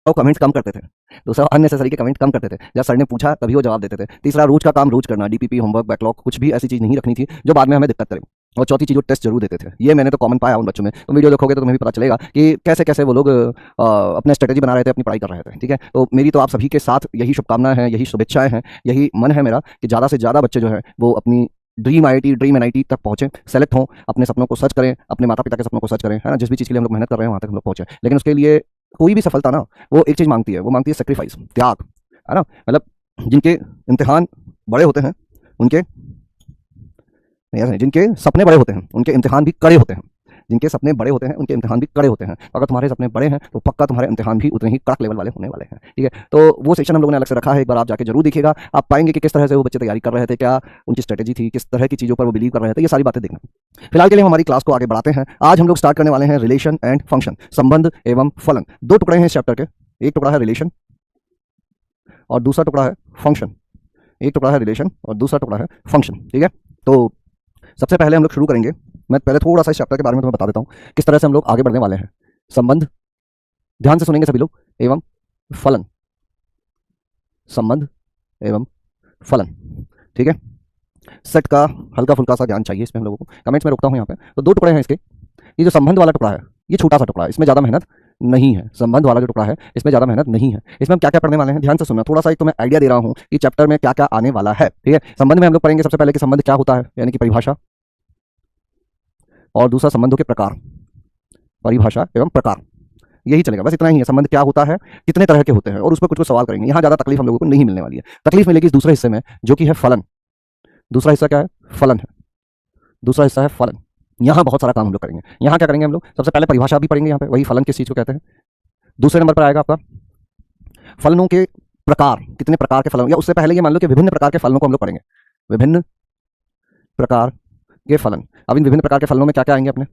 और कमेंट्स कम करते थे। दूसरा, अननेसेसरी के कमेंट कम करते थे। जब सर ने पूछा तभी वो जवाब देते थे। तीसरा, रोज का काम रोज करना, डीपीपी, होमवर्क, बैकलॉग, कुछ भी ऐसी चीज नहीं रखनी थी जो बाद में हमें दिक्कत करे। और चौथी चीज, वो टेस्ट जरूर देते थे। ये मैंने तो कॉमन पाया उन बच्चों में। तुम वीडियो देखोगे तो तुम्हें भी पता चलेगा कि कैसे कैसे वो लोग अपने स्ट्रेटेजी बना रहे थे, अपनी पढ़ाई कर रहे थे। ठीक है, तो मेरी तो आप सभी के साथ यही शुभकामनाएं हैं, यही शुभेच्छाएं हैं, यही मन है मेरा कि ज़्यादा से ज़्यादा बच्चे जो है वो अपनी ड्रीम आईआईटी, ड्रीम एनआईटी तक पहुंचे, सेलेक्ट हों, अपने सपनों को सच करें, अपने माता पिता के सपनों को सच करें, है ना। जिस भी चीज़ के लिए हम लोग मेहनत कर रहे हैं वहाँ तक हम लोग पहुंचे। लेकिन उसके लिए कोई भी सफलता ना, वो एक चीज़ मांगती है, वो मांगती है सेक्रीफाइस, त्याग, है ना। मतलब जिनके इम्तिहान बड़े होते हैं उनके, जिनके सपने बड़े होते हैं उनके इम्तिहान भी कड़े होते हैं। जिनके सपने बड़े होते हैं उनके इम्तिहान भी कड़े होते हैं। अगर तुम्हारे सपने बड़े हैं तो पक्का तुम्हारे इम्तिहान भी उतने ही कड़क लेवल वाले होने वाले हैं। ठीक है, तो वो सेक्शन हम लोगों ने अलग से रखा है, एक बार आप जाके जरूर देखिएगा। आप पाएंगे कि किस तरह से वो बच्चे तैयारी कर रहे थे, क्या उनकी स्ट्रेटेजी थी, किस तरह की चीज़ों पर वो बिलीव कर रहे थे, ये सारी बातें देखना। फिलहाल के लिए हम हमारी क्लास को आगे बढ़ाते हैं। आज हम लोग स्टार्ट करने वाले हैं रिलेशन एंड फंक्शन, संबंध एवं फलन। दो टुकड़े हैं इस चैप्टर के, एक टुकड़ा है रिलेशन और दूसरा टुकड़ा है फंक्शन। एक टुकड़ा है रिलेशन और दूसरा टुकड़ा है फंक्शन। ठीक है, तो सबसे पहले हम लोग शुरू करेंगे। मैं पहले थोड़ा सा इस चैप्टर के बारे में तुम्हें बता देता हूँ किस तरह से हम लोग आगे बढ़ने वाले हैं। संबंध, ध्यान से सुनेंगे सभी लोग, एवं फलन, संबंध एवं फलन। ठीक है, सेट का हल्का फुल्का सा ज्ञान चाहिए इसमें हम लोगों को। कमेंट्स में रोकता हूँ यहाँ पे। तो दो टुकड़े हैं इसके। ये जो संबंध वाला टुकड़ा है ये छोटा सा टुकड़ा है, इसमें ज़्यादा मेहनत नहीं है। संबंध वाला जो टुकड़ा है इसमें ज़्यादा मेहनत नहीं है। इसमें हम क्या क्या पढ़ने वाले हैं ध्यान से सुनना। थोड़ा सा एक तो मैं आइडिया दे रहा हूँ कि चैप्टर में क्या क्या आने वाला है। ठीक है, संबंध में हम लोग पढ़ेंगे सबसे पहले कि संबंध क्या होता है, यानी कि परिभाषा, और दूसरा संबंधों के प्रकार, परिभाषा एवं प्रकार, यही चलेगा। बस इतना ही है, संबंध क्या होता है, कितने तरह के होते हैं, और उस पर कुछ कुछ सवाल करेंगे। यहाँ ज़्यादा तकलीफ हम लोगों को नहीं मिलने वाली है। तकलीफ मिलेगी इस दूसरे हिस्से में जो कि है फलन। दूसरा हिस्सा क्या है, फलन है। दूसरा हिस्सा है फलन। यहाँ बहुत सारा काम हम लोग करेंगे। यहाँ क्या करेंगे हम लोग, सबसे पहले परिभाषा भी पढ़ेंगे, यहाँ पे वही फलन किस चीज़ को कहते हैं। दूसरे नंबर पर आएगा आपका फलनों के प्रकार, कितने प्रकार के फलन, या उससे पहले ये मान लो कि विभिन्न प्रकार के फलनों को हम लोग पढ़ेंगे। विभिन्न प्रकार के फलन। अब इन विभिन्न प्रकार के फलनों में क्या क्या आएंगे अपने,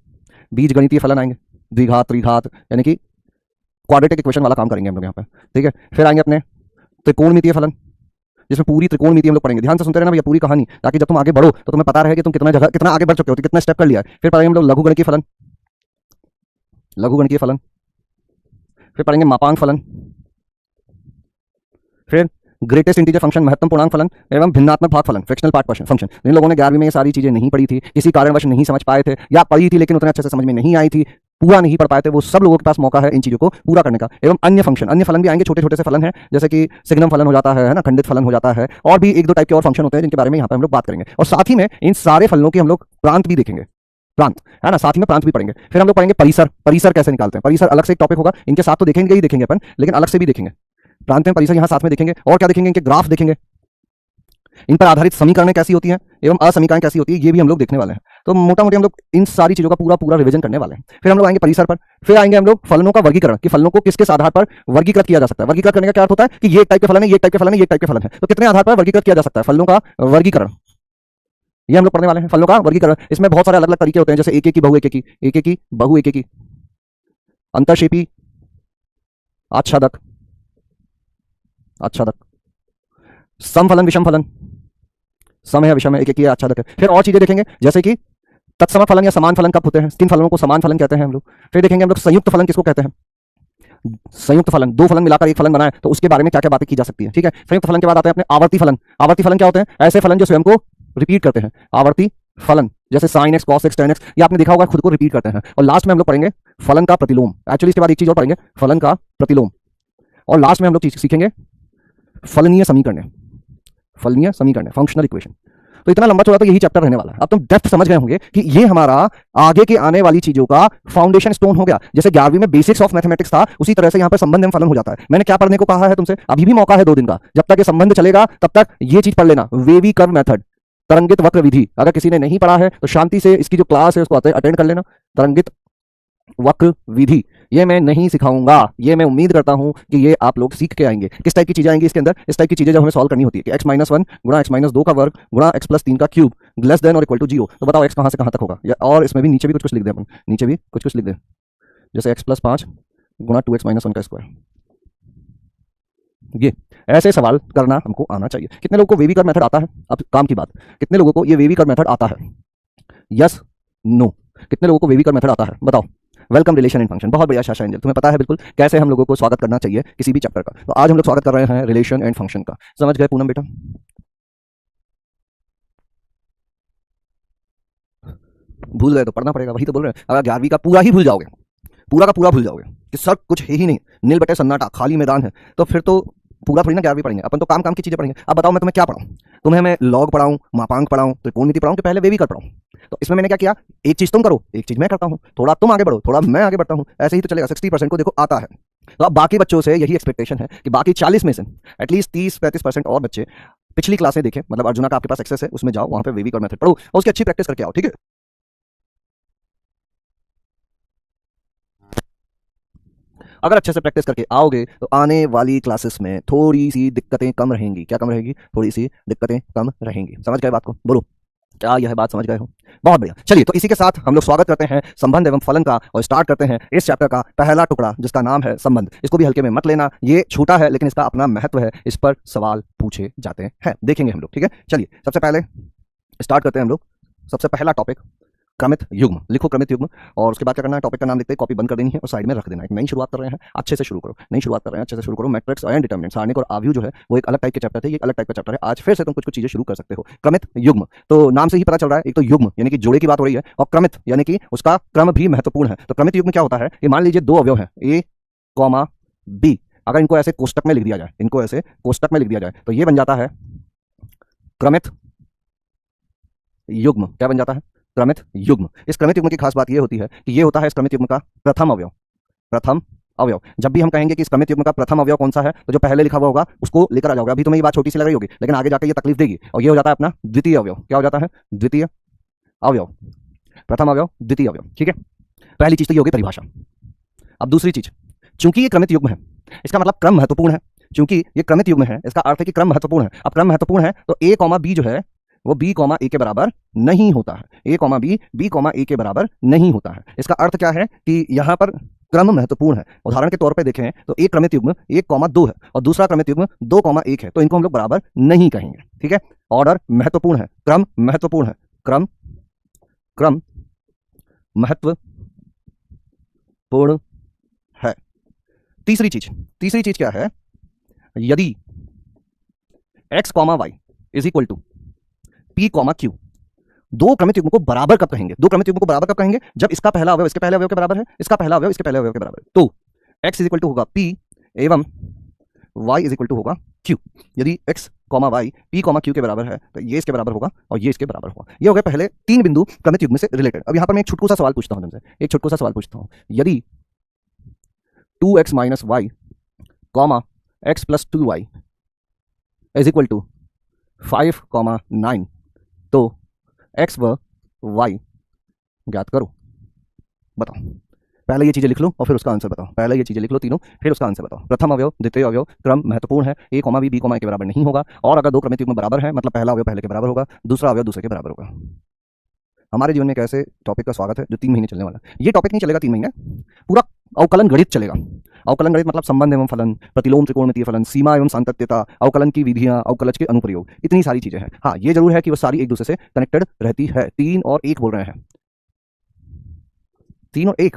बीज गणितीय फलन आएंगे, द्विघात, त्रिघात, यानी कि क्वाड्रेटिक इक्वेशन वाला काम करेंगे हम लोग यहाँ पे। ठीक है, फिर आएंगे अपने त्रिकोणमितीय फलन, जिसमें पूरी त्रिकोणमिति हम लोग पढ़ेंगे। ध्यान से सुनते रहना भैया पूरी कहानी, ताकि जब तुम आगे बढ़ो तो तुम्हें पता रहे कि तुम कितना आगे बढ़ चुके हो, कितना स्टेप कर लिया है। फिर पढ़ेंगे हम लोग लघुगणकीय फलन, लघुगणकीय फलन। फिर पढ़ेंगे मापांक फलन। फिर ग्रेटेस्ट इंटीजर फंक्शन, महत्तम पूर्णांक फलन एवं भिन्नात्मक भाग फलन, फ्रैक्शनल पार्ट फंक्शन। जिन लोगों ने 11वीं में ये सारी चीजें नहीं पढ़ी थी, किसी कारणवश नहीं समझ पाए थे, या पढ़ी थी लेकिन उतने अच्छे से समझ में नहीं आई थी, पूरा नहीं पढ़ पाए थे, वो सब लोगों के पास मौका है इन चीजों को पूरा करने का। एवं अन्य फंक्शन, अन्य फलन भी आएंगे, छोटे छोटे से फलन है, जैसे कि सिग्नम फलन हो जाता है ना, खंडित फलन हो जाता है, और भी एक दो टाइप के और फंक्शन होते हैं जिनके बारे में यहाँ पे हम लोग बात करेंगे। और साथ ही में इन सारे फलनों की हम लोग प्रांत भी देखेंगे, प्रांत, है ना, साथ ही में प्रांत भी पढ़ेंगे। फिर हम लोग पढ़ेंगे परिसर, परिसर कैसे निकालते हैं। परिसर अलग से एक टॉपिक होगा, इनके साथ तो देखेंगे ही देखेंगे अपन, लेकिन अलग से भी देखेंगे। प्रांत में परिसर यहाँ साथ में देखेंगे। और क्या देखेंगे, इनके ग्राफ देखेंगे, इन पर आधारित समीकरणें कैसी होती हैं एवं असमीकरण कैसी होती है, ये भी हम लोग देखने वाले हैं। तो मोटा मोटी हम लोग इन सारी चीजों का पूरा पूरा रिवीजन करने वाले हैं। फिर हम लोग आएंगे परिसर पर। फिर आएंगे हम लोग फलनों का वर्गीकरण, कि फलनों को किस किस आधार पर वर्गीकृत किया जा सकता है। वर्गीकृत करने का क्या अर्थ होता है कि ये एक टाइप के फलन है, ये एक टाइप के फलन है, ये एक टाइप के फलन है, तो कितने आधार पर वर्गीकृत किया जा सकता है, फलनों का वर्गीकरण, ये हम लोग पढ़ने वाले हैं। फलनों का वर्गीकरण, इसमें बहुत सारे अलग अलग तरीके होते हैं, जैसे एक एक की, बहु एक एक की, एक एक की, बहु एक एक की, अंतरक्षेपी, आच्छादक, आच्छादक, समफलन, विषम फलन, सम है, विषम है, एक एक की आच्छादक है। फिर और चीजें देखेंगे, जैसे कि तत्सम फलन या समान फलन कब होते हैं, किन फलनों को समान फलन कहते हैं हम लोग। फिर देखेंगे हम लोग संयुक्त फलन किसको कहते हैं। संयुक्त फलन, दो फलन मिलाकर एक फलन बनाए तो उसके बारे में क्या क्या बातें की जा सकती है। ठीक है, संयुक्त फलन के बाद आते हैं अपने आवर्ती फलन। आवर्ती फलन क्या होते हैं, ऐसे फलन जो स्वयं को रिपीट करते हैं, आवर्ती फलन, जैसे sin x, cos x, tan x, ये आपने देखा होगा खुद को रिपीट करते हैं। और लास्ट में हम लोग पढ़ेंगे फलन का प्रतिलोम। एक्चुअली इसके बाद एक चीज और पढ़ेंगे, फलन का प्रतिलोम। और लास्ट में हम लोग सीखेंगे फलनीय समीकरण, फलनीय समीकरण, फंक्शनल इक्वेशन। तो इतना लंबा चौड़ा तो यही चैप्टर रहने वाला है। अब तुम डेप्थ समझ गए होंगे कि ये हमारा आगे के आने वाली चीजों का फाउंडेशन स्टोन हो गया। जैसे 11वीं में बेसिक्स ऑफ मैथमेटिक्स था, उसी तरह से यहाँ पर संबंध एवं फलन हो जाता है। मैंने क्या पढ़ने को कहा है तुमसे, अभी भी मौका है 2 दिन का, जब तक ये संबंध चलेगा तब तक ये चीज पढ़ लेना, वेवी कर्व मेथड, तरंगित वक्र विधि। अगर किसी ने नहीं पढ़ा है तो शांति से इसकी जो क्लास है उसको अटेंड कर लेना। तरंगित वक्र विधि ये मैं नहीं सिखाऊंगा, ये मैं उम्मीद करता हूं कि ये आप लोग सीख के आएंगे। किस टाइप की चीजें आएंगी इसके अंदर, इस टाइप की चीजें जब हमें सॉल्व करनी होती है कि x-1 गुणा x-2 का वर्ग गुणा x+3 का क्यूब लेस देन और इक्वल टू 0। तो बताओ x कहां से कहां तक होगा, या और इसमें भी नीचे भी कुछ कुछ लिख दें अपन, नीचे भी कुछ कुछ लिख दें, जैसे x+5 गुणा 2x-1 का स्क्वायर। ये ऐसे सवाल करना हमको आना चाहिए। कितने लोगों को वेवी कर्व मेथड आता है, अब काम की बात, कितने लोगों को ये वेवी कर्व मेथड आता है, यस नो, कितने लोगों को वेवी कर्व मेथड आता है बताओ। Welcome relation and function. बहुत बढ़िया शाशा एंजल, तुम्हें पता है बिल्कुल कैसे हम लोगों को स्वागत करना चाहिए किसी भी चैप्टर का। तो आज हम लोग स्वागत कर रहे हैं रिलेशन एंड फंक्शन का। समझ गए पूनम बेटा? भूल गए तो पढ़ना पड़ेगा, वही तो बोल रहे हैं। अगर 11वीं का पूरा ही भूल जाओगे, पूरा का पूरा भूल जाओगे कि सर कुछ है ही नहीं, नील बटे सन्नाटा, खाली मैदान है, तो फिर तो पूरा थोड़ी ना 11वीं पढ़ेंगे। अपन तो काम काम की चीजें पढ़ेंगे। अब बताओ मैं तुम्हें क्या पढ़ाऊं? तुम्हें मैं लॉग पढ़ाऊं, मापांक पढ़ाऊं, त्रिकोणमिति पढ़ाऊं कि पहले वे भी कर पढ़ाऊं? तो इसमें मैंने क्या किया, एक चीज तुम करो, एक चीज मैं करता हूं, थोड़ा तुम आगे बढ़ो, थोड़ा मैं आगे बढ़ता हूं, ऐसे ही तो चलेगा। 60% को देखो आता है। तो अब बाकी बच्चों से यही एक्सपेक्टेशन है कि बाकी 40 में से एटलीस्ट 30-35% और बच्चे पिछली क्लासें देखें, मतलब अर्जुना का आपके पास एक्सेस है, उसमें जाओ, वहां पे वेविक और मेथड पढ़ो और उसकी अच्छी प्रैक्टिस करके आओ, ठीक है? अगर अच्छे से प्रैक्टिस करके आओगे तो आने वाली क्लासेस में थोड़ी सी दिक्कतें कम रहेंगी। क्या कम रहेगी? थोड़ी सी दिक्कतें कम रहेंगी। समझ गए बात को? बोलो, क्या यह बात समझ गए हो? बहुत बढ़िया। चलिए, तो इसी के साथ हम लोग स्वागत करते हैं संबंध एवं फलन का और स्टार्ट करते हैं इस चैप्टर का पहला टुकड़ा जिसका नाम है संबंध। इसको भी हल्के में मत लेना, ये छोटा है लेकिन इसका अपना महत्व है, इस पर सवाल पूछे जाते हैं, देखेंगे हम लोग, ठीक है? चलिए, सबसे पहले स्टार्ट करते हैं हम लोग। सबसे पहला टॉपिक क्रमित युग्म। लिखो क्रमित युग्म, और उसके बाद क्या करना है, टॉपिक का नाम लिखते ही कॉपी बंद कर देनी है और साइड में रख देना है। नई शुरुआत कर रहे हैं, अच्छे से शुरू करो। नई शुरुआत कर रहे हैं, अच्छे से शुरू करो। मैट्रिक्स एंड डिटरमिनेंट, सारणिक और आव्यूह जो है वो एक अलग टाइप के चैप्टर थे, ये अलग टाइप का चैप्टर है। आज फिर से तुम कुछ कुछ चीजें शुरू कर सकते हो। क्रमित युग्म, तो नाम से ही पता चल रहा है, एक तो युग्म यानी कि जोड़े की बात हो रही है, और क्रमित यानी कि उसका क्रम भी महत्वपूर्ण है। तो क्रमित युग्म क्या होता है कि मान लीजिए दो अवयव है ए कॉमा बी, अगर इनको ऐसे कोष्टक में लिख दिया जाए, इनको ऐसे कोष्टक में लिख दिया जाए तो ये बन जाता है क्रमित युग्म। क्या बन जाता है? क्रमित युग्म। इस क्रमित युग्म की खास बात यह होती है कि ये होता है इस क्रमित युग्म का प्रथम अवयव। प्रथम अवयव, जब भी हम कहेंगे कि इस क्रमित युग्म का प्रथम अवयव कौन सा है, तो जो पहले लिखा हुआ होगा उसको लेकर आ जाओगे। अभी तुम्हें ये बात छोटी सी लग रही होगी लेकिन आगे जाकर ये तकलीफ देगी, और ये हो जाता है अपना द्वितीय अवयव। क्या हो जाता है? द्वितीय अवयव। प्रथम अवयव, द्वितीय अवयव, ठीक है? पहली चीज तो ये होगी परिभाषा। अब दूसरी चीज, चूंकि ये क्रमित युग्म है, इसका मतलब क्रम महत्वपूर्ण है। चूंकि ये क्रमित युग्म है, इसका अर्थ है कि क्रम महत्वपूर्ण है। अब क्रम महत्वपूर्ण है तो ए कॉमा बी जो है वो बी कॉमा ए के बराबर नहीं होता है। ए कॉमा बी कॉमा ए के बराबर नहीं होता है। इसका अर्थ क्या है कि यहां पर क्रम महत्वपूर्ण है। उदाहरण के तौर पे देखें तो एक क्रमित युग्म 1,2 है और दूसरा क्रमित युग्म 2,1 है, तो इनको हम लोग बराबर नहीं कहेंगे, ठीक है? ऑर्डर महत्वपूर्ण है, क्रम महत्वपूर्ण है, क्रम क्रम महत्वपूर्ण है। तीसरी चीज क्या है? यदि x comma y is equal to p comma q, दो क्रमित युग्म को बराबर कब कहेंगे? दो क्रमित युग्म को बराबर कब कहेंगे? जब इसका पहला अवयव इसके पहले अवयव के बराबर है, इसका पहला अवयव इसके पहले अवयव के बराबर है। तो x इज इक्वल टू होगा p एवं y इज इक्वल टू होगा q। यदि x comma y p comma q के बराबर है तो ये इसके बराबर होगा और ये इसके बराबर होगा। ये हो गए पहले तीन बिंदु क्रमित युग्म से रिलेटेड। अब यहां पर मैं एक छुटकू सा सवाल पूछता हूं तुमसे, एक छुटकू सा सवाल पूछता हूं। यदि 2x minus y comma x plus 2y is equal to 5,9, तो x व y ज्ञात करो। बताओ, पहले ये चीजें लिख लो और फिर उसका आंसर बताओ। पहले ये चीजें लिख लो तीनों, फिर उसका आंसर बताओ। प्रथम अवयव, द्वितीय अवयव, क्रम महत्वपूर्ण है, ए कॉमा बी कॉमा ए के बराबर नहीं होगा, और अगर दो क्रमित युग्म बराबर है मतलब पहला अवयव पहले के बराबर होगा, दूसरा अवयव दूसरे के बराबर होगा। हमारे जीवन में एक ऐसे टॉपिक का स्वागत है जो 3 महीने चलने वाला है। ये टॉपिक नहीं चलेगा 3 महीने, पूरा अवकलन गणित चलेगा। अवकलन गणित मतलब संबंध एवं फलन, प्रतिलोम त्रिकोणमितीय फलन, सीमा एवं सातत्यता, अवकलन की विधियां, अवकलज के अनुप्रयोग, इतनी सारी चीजें हैं। हाँ, ये जरूर है कि वो सारी एक दूसरे से कनेक्टेड रहती है। 3 और 1 बोल रहे हैं, 3 और 1,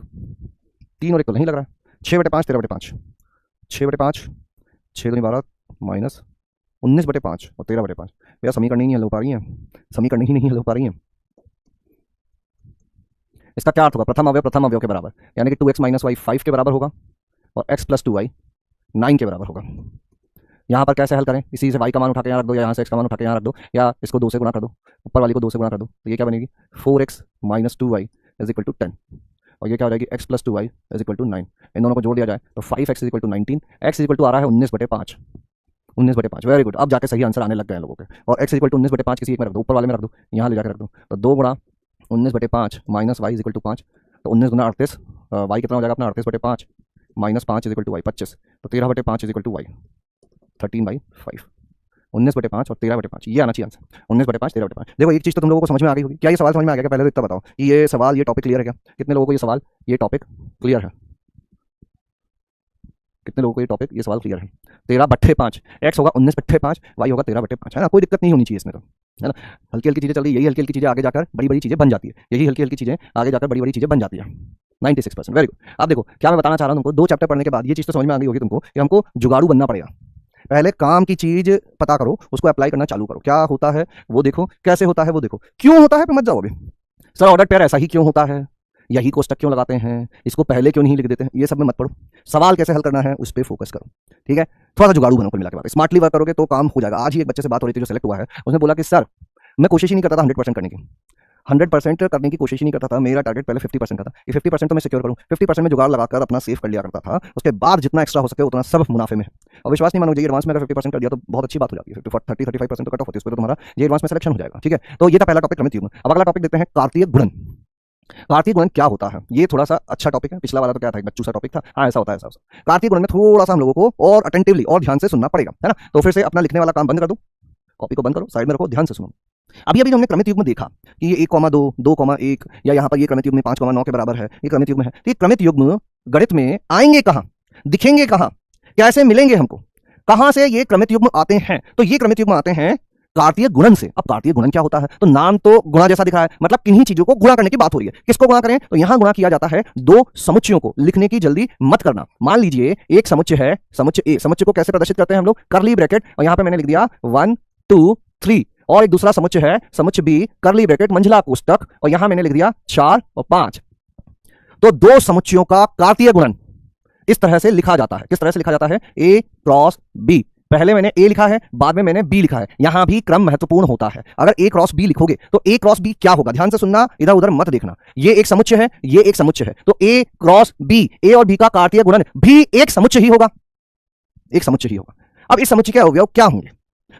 3 और 1 तो नहीं लग रहा है। 6/5 13/5, 6/5 6 दूनी 12 माइनस 19/5 और 13/5। भैया समीकरण ही नहीं हल हो पा रही है, समीकरण ही नहीं हल हो पा रही है। इसका क्या अर्थ होगा? प्रथम अवयव के बराबर, यानी कि 2x माइनस वाई 5 के बराबर होगा और x प्लस 2y 9 के बराबर होगा। यहाँ पर कैसे हल करें? इसी से y का मान उठा के यहाँ रख दो, या यहाँ से x का मान उठा के यहाँ रख दो, या इसको 2 से गुणा कर दो, ऊपर वाली को 2 से गुणा कर दो, तो ये क्या बनेगी? 4x minus 2y is equal to 10, और ये क्या हो जाएगी? x plus 2y is equal to 9। इन दोनों को जोड़ दिया जाए तो 5x is equal to 19, x is equal to आ रहा है 19/5, 19/5। वेरी गुड, अब जाके सही आंसर आने लग गए हैं लोगों के। और x इज इक्वल टू 19/5 किसी एक में रख दो, ऊपर वाले में रख दो, यहाँ ले जाकर रख दो, तो 2 गुणा 19/5 minus y is equal to 5, तो 19 गुना 38, वाई कितना हो जाएगा अपना? 38/5 minus 5 is equal to y 25, तो 13/5 इज इक्वल टू वाई 13/5। 19/5 और 13/5, ये आना चाहिए आंसर, 19/5 13/5। देखो, एक चीज तो तुम लोगों को समझ में आ गई होगी। क्या ये सवाल समझ में आ गया क्या? पहले तो इतना बताओ कि ये सवाल, ये टॉपिक क्लियर है क्या? कितने लोगों को ये सवाल, ये टॉपिक क्लियर है? कितने लोगों को ये टॉपिक, ये सवाल क्लियर है? 13/5, एक्स होगा 19/5, वाई होगा 13/5, है ना? कोई दिक्कत नहीं होनी चाहिए इसमें, तो है ना? हल्की हल्की चीजें चल रही है, यही हल्की हल्की चीजें आगे जाकर बड़ी बड़ी चीजें बन जाती है, यही हल्की हल्की चीजें आगे जाकर बड़ी बड़ी चीजें बन जाती है। 96%। Very good. अब देखो क्या मैं बताना चाह रहा हूं तुमको, 2 चैप्टर पढ़ने के बाद ये चीज तो समझ में आ गई होगी तुमको कि हमको जुगाड़ू बनना पड़ेगा। पहले काम की चीज पता करो, उसको अप्लाई करना चालू करो, क्या होता है वो देखो, कैसे होता है वो देखो, क्यों होता है पे मत जाओ अभी। सर ऑर्डर पेयर ऐसा ही क्यों होता है, यही कोष्टक क्यों लगाते हैं, इसको पहले क्यों नहीं लिख देते हैं, ये सब में मत पढ़ो। सवाल कैसे हल करना है उस पर फोकस करो, ठीक है। थोड़ा सा जुगाड़ू बनो, कुल मिला के बात स्मार्टली वर्क करोगे तो काम हो जाएगा। आज ही एक बच्चे से बात हो रही थी जो सेलेक्ट हुआ है, उसने बोला कि सर मैं कोशिश ही नहीं करता था 100% करने की, 100% करने की कोशिश ही नहीं करता था, मेरा टारगेट पहले 50% का था, ये 50% तो मैं सिक्योर करूं, 50% में जुगाड़ लगाकर अपना सेव कर लिया करता था, उसके बाद जितना एक्स्ट्रा हो सके उतना सब मुनाफे में है। और विश्वास नहीं मानोगे, एडवांस में अगर 50% कर दिया तो बहुत अच्छी बात हो जाती है, 30-35% तो कट ऑफ होती है, उस पर तो तुम्हारा ये एडवांस में सिलेक्शन हो जाएगा, ठीक है। तो ये था पहला टॉपिक क्रमित युग्म। अब अगला टॉपिक देखते हैं कार्तीय गुणन। कार्तीय गुणन क्या होता है, ये थोड़ा सा अच्छा टॉपिक है, पिछला वाला तो क्या था, एक बच्चू सा टॉपिक था। हाँ ऐसा होता है, ऐसा कार्तीय गुणन में थोड़ा सा हम लोगों को और अटेंटिवली और ध्यान से सुनना पड़ेगा, है ना। तो फिर से अपना लिखने वाला काम बंद कर दो, कॉपी को बंद करो, साइड में रखो, ध्यान से सुनो। अभी हमने क्रमित युग्म देखा कि ये 1,2, 2,1 या यहाँ पर ये क्रमित युग्म 5,9 के बराबर है, ये क्रमित युग्म है। तो ये क्रमित युग्म गणित में आएंगे कहाँ, दिखेंगे कहाँ, कैसे मिलेंगे हमको, कहाँ से ये क्रमित युग्म आते हैं। तो ये क्रमित युग्म आते हैं कार्तीय गुणन से। अब कार्तीय गुणन क्या होता है, तो नाम तो गुणा जैसा दिखा है, मतलब किन्हीं चीजों को गुणा करने की बात हो रही है। किसको गुणा करें, तो यहां गुणा किया जाता है दो समुच्चयों को। लिखने की जल्दी मत करना। मान लीजिए एक समुच्चय है, समुच्चय ए, समुच्चय को कैसे प्रदर्शित करते हैं हम लोग, करली ब्रैकेट, और यहां पे मैंने लिख दिया 1 2 3, और एक दूसरा समुच्चय है समुच्चय बी, करली ब्रैकेट मंझला कोष्टक, और यहां मैंने लिख दिया 4 और 5। तो दो समुच्चयों का कार्तीय गुणन इस तरह से लिखा जाता है। किस तरह से लिखा जाता है, ए क्रॉस बी। पहले मैंने ए लिखा है, बाद में मैंने बी लिखा है। यहां भी क्रम महत्वपूर्ण होता है। अगर ए क्रॉस बी लिखोगे तो ए क्रॉस बी क्या होगा, ध्यान से सुनना, इधर उधर मत देखना। ये एक समुच्चय है, ये एक समुच्चय है, तो ए क्रॉस बी, ए और बी का कार्तीय गुणन भी एक समुच्चय ही होगा, एक समुच्चय ही होगा। अब इस समुच्चय के अवयव क्या होंगे,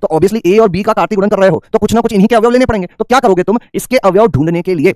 तो ऑब्वियसली ए और बी का कार्तीय गुणन कर रहे हो तो कुछ ना कुछ इन्हीं के अवयव लेने पड़ेंगे। तो क्या करोगे तुम, इसके अवयव ढूंढने के लिए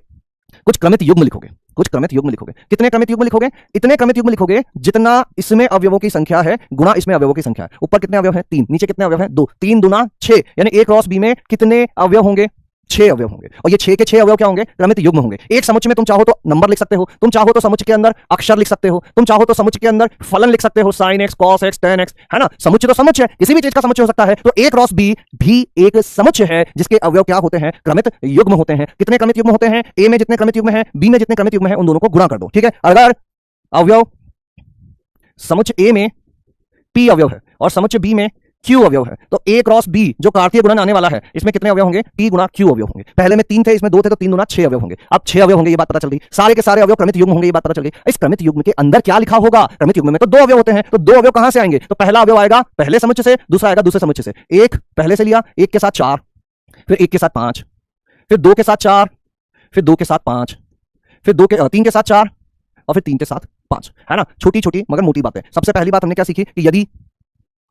कुछ क्रमित युग्म लिखोगे, कुछ क्रमित युग्म लिखोगे। कितने क्रमित युग्म लिखोगे, इतने क्रमित युग्म लिखोगे जितना इसमें अवयवों की संख्या है गुणा इसमें अवयवों की संख्या है। ऊपर कितने अवयव हैं, 3, नीचे कितने अवयव हैं, 2, 3 दूना 6, यानी ए क्रॉस बी में कितने अवयव होंगे, 6 अवयव होंगे। और ये 6 के 6 अवयव क्या होंगे, क्रमित युग्म होंगे। एक समुच्चय में तुम चाहो तो नंबर लिख सकते हो, तुम चाहो तो समुच्चय के अंदर अक्षर लिख सकते हो, तुम चाहो तो समुच्चय के अंदर फलन लिख सकते हो, sin x cos x tan x, है ना। समुच्चय तो समुच्चय है, किसी भी चीज का समुच्चय हो सकता है। तो a क्रॉस b भी एक समुच्चय है जिसके अवयव क्या होते हैं, क्रमित युग्म होते हैं। कितने क्रमित युग्म होते हैं, a में जितने क्रमित युग्म है, b में जितने क्रमित युग्म है, उन दोनों को गुणा कर दो, ठीक है। अगर अवयव समुच्चय a में p अवयव है और समुच्चय b में q अवयव है, तो a क्रॉस b जो कार्तीय गुणन आने वाला है, इसमें कितने अवयव होंगे, p गुणा q अवयव होंगे। पहले में 3 थे, इसमें 2 थे, तो 3 गुणा 6 अवयव होंगे। अब 6 अवयव होंगे, ये बात पता चल गई। सारे के सारे अवयव क्रमित युग्म होंगे, ये बात पता चल गई। इस क्रमित युग्म के अंदर क्या लिखा होगा, क्रमित युग्म में तो 2 अवयव होते हैं, तो 2 अवयव कहां से आएंगे, तो पहला अवयव आएगा पहले समुच्चय से, दूसरा आएगा दूसरे समुच्चय से। एक पहले से लिया, 1 के साथ 4, फिर 1 के साथ 5, फिर 2 के साथ 4, फिर 2 के साथ 5, फिर 3 के साथ 4, और फिर 3 के साथ 5, है ना। छोटी छोटी मगर मोटी बातें। सबसे पहली बात हमने क्या सीखी कि यदि,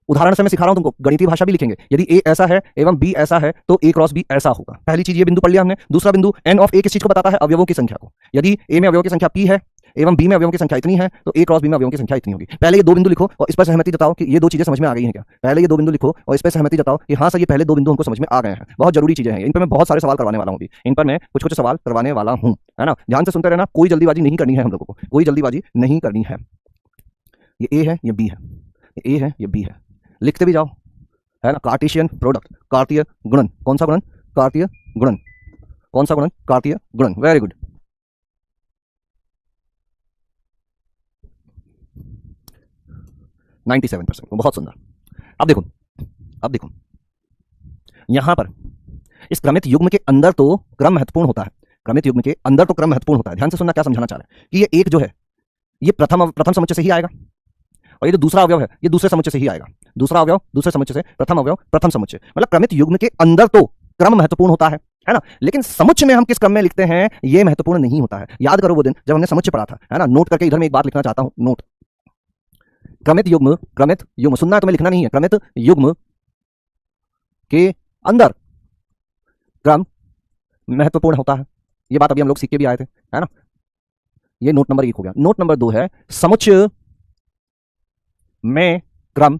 उदाहरण से मैं सिखा रहा हूं तुमको, गणितीय भाषा भी लिखेंगे, यदि a ऐसा है एवं b ऐसा है तो a क्रॉस b ऐसा होगा। पहली चीज ये बिंदु पढ़ लिया हमने। दूसरा बिंदु n ऑफ a किस चीज को बताता है, अवयवों की संख्या को। यदि a में अवयवों की संख्या p है एवं b में अवयवों की संख्या इतनी है तो a क्रॉस b में अवयवों की संख्या इतनी होगी। पहले ये 2 बिंदु लिखो और इस पर सहमति जताओ कि ये 2 चीजें समझ में आ गई हैं क्या। पहले ये 2 बिंदु लिखो और इस पर सहमति जताओ कि हाँ सर ये पहले 2 बिंदु हमको समझ में आ गए हैं। बहुत जरूरी चीजें हैं, इन पर मैं बहुत सारे सवाल करवाने वाला हूँ, इन पर मैं कुछ कुछ सवाल करवाने वाला हूँ, है ना। ध्यान से सुनते रहना, कोई जल्दीबाजी नहीं करनी है हम लोगों को, कोई जल्दीबाजी नहीं करनी है। ये a है, ये b है, ये a है, ये b है, लिखते भी जाओ, है ना। कार्टेशियन प्रोडक्ट, कार्तीय गुणन, कौन सा गुणन, कार्तीय गुणन, कौन सा गुणन, कार्तीय गुणन। Very good. %97, बहुत सुंदर। अब देखो, अब देखो यहां पर इस क्रमित युग्म के अंदर तो क्रम महत्वपूर्ण होता है, क्रमित युग्म के अंदर तो क्रम महत्वपूर्ण होता है। ध्यान से सुनना, क्या समझाना चाह रहे हैं कि ये एक जो है ये प्रथम समुच्चय से ही आएगा, और ये जो दूसरा अवयव है ये दूसरे समुच्चय से ही आएगा। दूसरा अवयव दूसरे समुच्चय से, प्रथम अवयव प्रथम समुच्चय। मतलब क्रमित युग्म के अंदर तो क्रम महत्वपूर्ण होता है ना। लेकिन समुच्चय में हम किस क्रम में लिखते हैं ये महत्वपूर्ण नहीं होता है। याद करो वो दिन जब हमने समुच्चय पढ़ा था, है ना। नोट करके इधर में एक बात लिखना चाहता हूं, नोट। क्रमित युग्म, क्रमित युग्म सुनना है, तुम्हें लिखना नहीं है। क्रमित युग्म के अंदर क्रम महत्वपूर्ण होता है, ये बात अभी हम लोग सीख के भी आए थे, है ना। ये नोट नंबर 1 हो गया। नोट नंबर 2 है समुच्चय में क्रम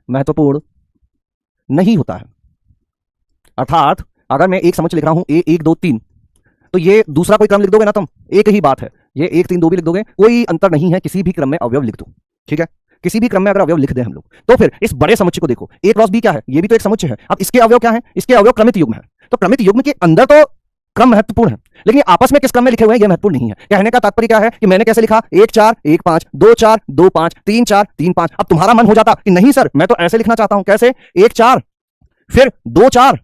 महत्वपूर्ण नहीं होता है। अर्थात अगर मैं एक समुच्चय लिख रहा हूं a 1 2 3, तो ये दूसरा कोई क्रम लिख दोगे ना तुम, एक ही बात है, ये 1 3 2 भी लिख दोगे, कोई अंतर नहीं है, किसी भी क्रम में अवयव लिख दो, ठीक है। किसी भी क्रम में अगर अवयव लिख दें हम लोग, तो फिर इस बड़े समुच्चय को देखो, a क्रॉस b क्या है, ये भी तो एक समुच्चय है। अब इसके अवयव क्या है, इसके अवयव क्रमित युग्म है। तो क्रमित युग्म के अंदर तो क्रम महत्वपूर्ण है, लेकिन ये आपस में किस क्रम में लिखे हुए हैं ये महत्वपूर्ण नहीं है। कहने का तात्पर्य क्या है कि मैंने कैसे लिखा 1 4 1 5 2 4 2 5 3 4 3 5। अब तुम्हारा मन हो जाता कि नहीं सर मैं तो ऐसे लिखना चाहता हूं, कैसे 1 4 फिर 2 4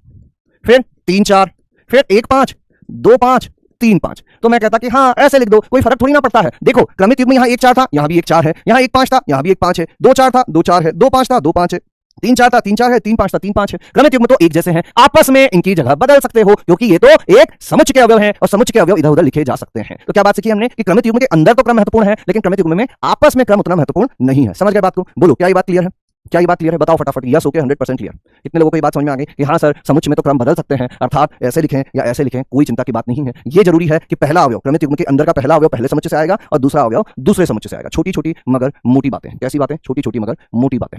फिर 3 4 फिर 1 5 2 5 3 5। तो मैं कहता कि हाँ ऐसे लिख दो, कोई फर्क थोड़ी ना पड़ता है। देखो क्रमित युग्म में यहां 1 4 था, यहां भी 1 4 है, यहां 1 5 था, यहां भी 1 5 है, 2 4 था 2 4 है, 2 5 था 2 5 है, 3 4 था 3 4 है, 3 5 था 3 5 है। क्रमित युग्म तो एक जैसे हैं, आपस में इनकी जगह बदल सकते हो क्योंकि ये तो एक समुच्चय के अवयव हैं और समुच्चय के अवयव इधर उधर लिखे जा सकते हैं। तो क्या बात सीखी हमने कि क्रमित युग्म के अंदर तो क्रम महत्वपूर्ण है, लेकिन क्रमित युग्म में आपस में क्रम उतना महत्वपूर्ण नहीं है। समझ गए बात को? बोलो क्या ये बात क्लियर है? क्या ये बात क्लियर है? बताओ फटाफट यस ओके 100% क्लियर। कितने लोगों को ये बात समझ में आ गई कि हाँ सर समुच्चय में तो क्रम बदल सकते हैं, अर्थात ऐसे लिखें या ऐसे लिखें, कोई चिंता की बात नहीं है। ये जरूरी है कि पहला अवयव क्रमित युग्म के अंदर का पहला अवयव पहले समुच्चय से आएगा और दूसरा अवयव दूसरे समुच्चय से आएगा। छोटी छोटी मगर मोटी बातें। कैसी बातें? छोटी छोटी मगर मोटी बातें।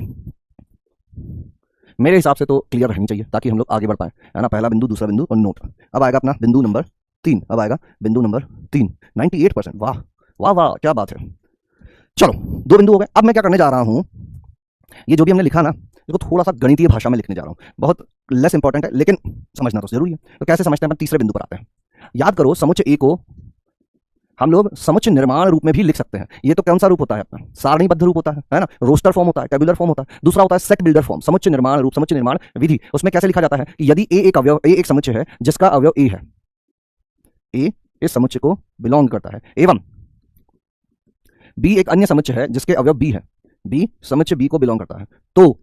मेरे हिसाब से तो क्लियर रहनी चाहिए ताकि हम लोग आगे बढ़ पाए, है ना। पहला बिंदु, दूसरा बिंदु और नोट। अब आएगा अपना बिंदु नंबर 3। अब आएगा बिंदु नंबर 3। 98%। वाह वाह वाह क्या बात है। चलो 2 बिंदु हो गए। अब मैं क्या करने जा रहा हूं, ये जो भी हमने लिखा ना इसको थोड़ा सा गणितीय भाषा में लिखने जा रहा हूं। बहुत लेस इंपॉर्टेंट है लेकिन समझना तो जरूरी है। तो कैसे समझते हैं? अपन तीसरे बिंदु पर आते हैं। याद करो समुच्चय ए को हम लोग समुच्चय निर्माण रूप में भी लिख सकते हैं। ये तो कौन सा रूप होता है अपना? सारणीबद्ध रूप होता है ना। रोस्टर फॉर्म होता है, टेबुलर फॉर्म होता है। दूसरा होता है सेट बिल्डर फॉर्म, समुच्चय निर्माण रूप, समुच्चय निर्माण विधि। उसमें कैसे लिखा जाता है कि यदि ए एक अवयव, ए एक समुच्चय है जिसका अवयव ए है, ए इस समुच्चय को बिलोंग करता है, एवं बी एक अन्य समुच्चय है जिसके अवयव बी है, बी समुच्चय बी को बिलोंग करता है, तो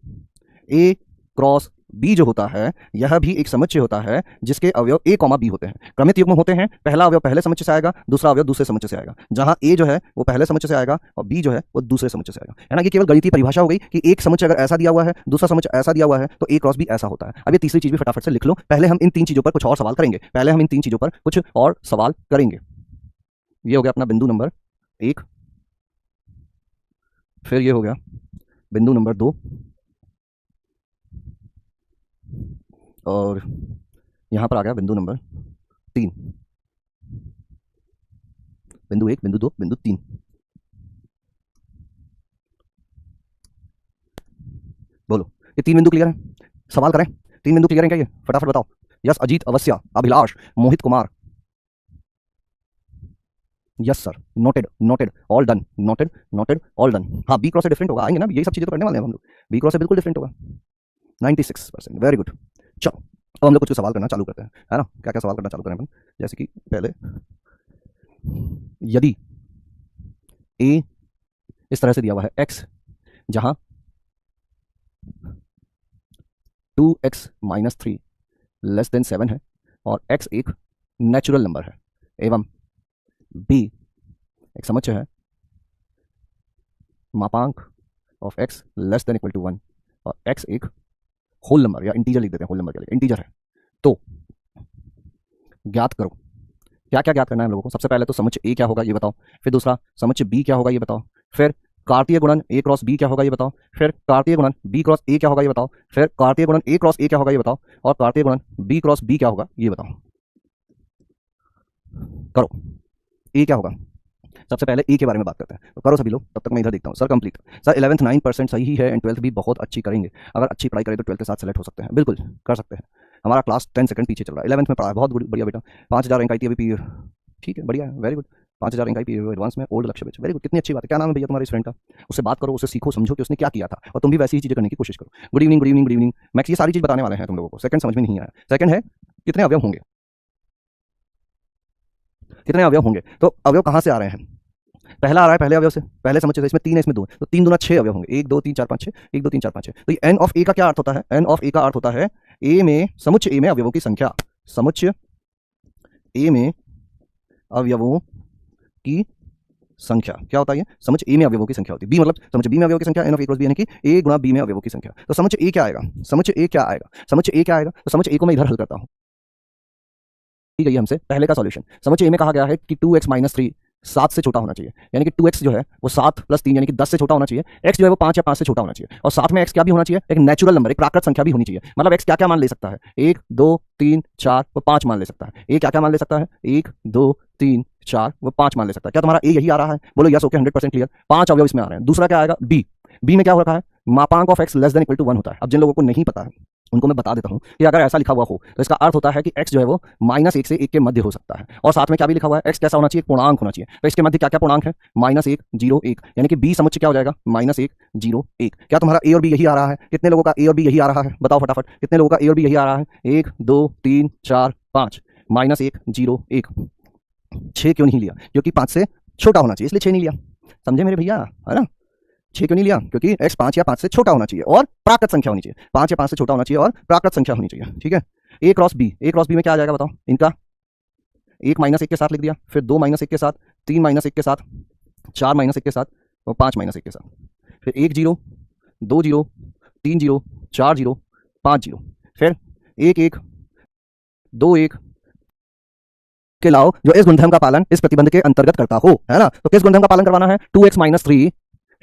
ए क्रॉस बी जो होता है यह भी एक समुच्चय होता है जिसके अवयव ए कॉमा बी होते हैं। क्रमित युग्म होते हैं, पहला अवयव पहले समुच्चय से आएगा, दूसरा अवयव दूसरे समुच्चय से आएगा। जहां ए जो है वो पहले समुच्चय से आएगा और बी जो है वो दूसरे समुच्चय से आएगा, है ना। ये केवल गणितीय परिभाषा हो गई कि एक समुच्चय अगर ऐसा दिया हुआ है, दूसरा समुच्चय ऐसा दिया हुआ है, तो ए क्रॉस बी ऐसा होता है। अब ये तीसरी चीज भी फटाफट से लिख लो। पहले हम इन 3 चीजों पर कुछ और सवाल करेंगे। ये हो गया अपना बिंदु नंबर 1, फिर ये हो गया बिंदु नंबर 2 और यहां पर आ गया बिंदु नंबर 3। बिंदु 1, बिंदु 2, बिंदु 3। बोलो ये 3 बिंदु क्लियर है? सवाल करें? 3 बिंदु क्लियर है क्या? ये फटाफट बताओ। Yes Ajit, Avashya, Abhilash, Mohit Kumar. Yes sir, noted noted all done, noted noted all done. हाँ बी क्रॉस से डिफरेंट होगा, आएंगे ना यही सब चीजें तो करने वाले हैं हम लोग। बी क्रॉस से बिल्कुल डिफरेंट होगा। 96%, वेरी गुड। चलो अब हम लोग कुछ सवाल करना चालू करते हैं, है ना। क्या क्या सवाल करना चालू करें अपन? जैसे कि पहले यदि ए इस तरह से दिया हुआ है x, जहां 2x - 3 लेस देन 7 है और x एक नेचुरल नंबर है, एवं b एक समुच्चय है, मापांक of x less than equal to 1 और x एक होल नंबर या इंटीजर लिख देते हैं, होल नंबर के लिए इंटीजर है, तो ज्ञात करो। क्या क्या ज्ञात करना है हम लोगों को? सबसे पहले तो समुच्चय ए क्या होगा ये बताओ, फिर दूसरा समुच्चय बी क्या होगा ये बताओ, फिर कार्तीय गुणन ए क्रॉस बी क्या होगा ये बताओ, फिर कार्तीय गुणन बी क्रॉस ए क्या होगा ये बताओ, फिर कार्तीय गुणन ए क्रॉस ए क्या होगा ये बताओ, और कार्तीय गुणन बी क्रॉस बी क्या होगा ये बताओ। करो। ए क्या होगा? सबसे पहले ए के बारे में बात करते हैं, तो करो सभी लोग, तब तक मैं इधर देखता हूँ। सर कंप्लीट, सर 11th 9% सही ही है एंड 12th भी बहुत अच्छी करेंगे। अगर अच्छी पढ़ाई करें तो 12th के साथ सेलेक्ट हो सकते हैं, बिल्कुल कर सकते हैं। हमारा क्लास 10 सेकंड पीछे चल रहा है, 11th में पढ़ा है, बहुत बढ़िया बेटा। 5000 रैंक आई थी अभी, ठीक है, बढ़िया है, very good. 5000 rank I P advance में, ओल्ड लक्ष्य बेच, वेरी गुड, कितनी अच्छी बात है। क्या नाम है भैया तुम्हारे इस फ्रेंड का? उससे बात करो, उससे सीखो, समझो कि उसने क्या किया था और तुम भी वैसी ही चीजें करने की कोशिश करो। Good evening good evening good evening. Max ये सारी चीज बताने वाले हैं तुम लोगों को। सेकंड समझ में नहीं आया। सेकंड है कितने अवयव होंगे, कितने अवयव होंगे, तो अवयव कहां से आ रहे हैं? पहला आ रहा है पहले अवयव से, पहले समुच्चय से, इसमें 3 है इसमें 2 है, तो 3 दूना 6 अवयव होंगे। 1 2 3 4 5 6, 1 2 3 4 5 6। तो ये एन ऑफ ए का क्या अर्थ होता है? एन ऑफ ए का अर्थ होता है ए में, समुच्चय ए में अवयवों की संख्या, समुच्चय ए में अवयवों की संख्या क्या होता है? समुच्चय ए में अवयवों की संख्या होती है। बी मतलब समुच्चय बी में अवयवों की संख्या, n of A cross B यानी कि ए गुणा बी में अवयवों की संख्या। तो समुच्चय ए क्या आएगा? समुच्चय ए क्या आएगा? समुच्चय ए क्या आएगा? तो समुच्चय ए को मैं इधर हल करता हूं, ठीक है। ये हमसे पहले का सॉल्यूशन, समुच्चय ए में कहा गया है कि 2x - 3 7 से छोटा होना चाहिए, यानी कि 2x जो है वो 7 + 3 यानी कि 10 से छोटा होना चाहिए। x जो है वो 5 या 5 से छोटा होना चाहिए, और साथ में x क्या भी होना चाहिए? एक नेचुरल नंबर, एक प्राकृत संख्या भी होनी चाहिए। मतलब x क्या क्या मान ले सकता है? 1 2 3 4 व 5 मान ले सकता है। a क्या क्या मान ले सकता है? 1 2 3 4 व 5 मान ले सकता है। क्या तुम्हारा a यही आ रहा है? बोलो यस ओके 100% क्लियर। 5 अवयव इसमें आ रहे हैं। दूसरा क्या आएगा? b। b में क्या हो रखा है? मापांक of x less than equal to 1 होता है। अब जिन लोगों को नहीं पता है उनको मैं बता देता हूं कि अगर ऐसा लिखा हुआ हो तो इसका अर्थ होता है कि x जो है वो -1 से 1 के मध्य हो सकता है। और साथ में क्या भी लिखा हुआ है, x कैसा होना चाहिए, पूर्णांक होना चाहिए। तो इसके मध्य क्या क्या पूर्णांक है, -1 0 1, यानी कि b समुच्चय क्या हो जाएगा, -1 0 1। क्या तुम्हारा a और b यही आ रहा है? कितने लोगों का a और b यही आ रहा है, बताओ फटाफट, कितने लोगों का a और b यही आ रहा है? 1 2 3 4 5, -1 0 1। 6 क्यों नहीं लिया? क्योंकि 5 से छोटा होना चाहिए, इसलिए 6 नहीं लिया। समझे मेरे भैया, है ना? 6 क्यों नहीं लिया? क्योंकि x 5 या 5 से छोटा होना चाहिए और प्राकृत संख्या होनी चाहिए। 5 या 5 से छोटा होना चाहिए और प्राकृत संख्या होनी चाहिए। ठीक है। a cross b, a cross b में क्या आ जाएगा बताओ? इनका 1 -1 के साथ लिख दिया, फिर 2 -1 के साथ, 3 -1 के साथ, 4 -1 के साथ और 5 -1 के साथ, फिर 1 0 2 0 3 0 4 0 5 0, फिर 1 1 2 1 के लाओ जो इस गुणधर्म का पालन इस प्रतिबंध के अंतर्गत करता हो, है ना? तो किस गुणधर्म का पालन करवाना है? 2x - 3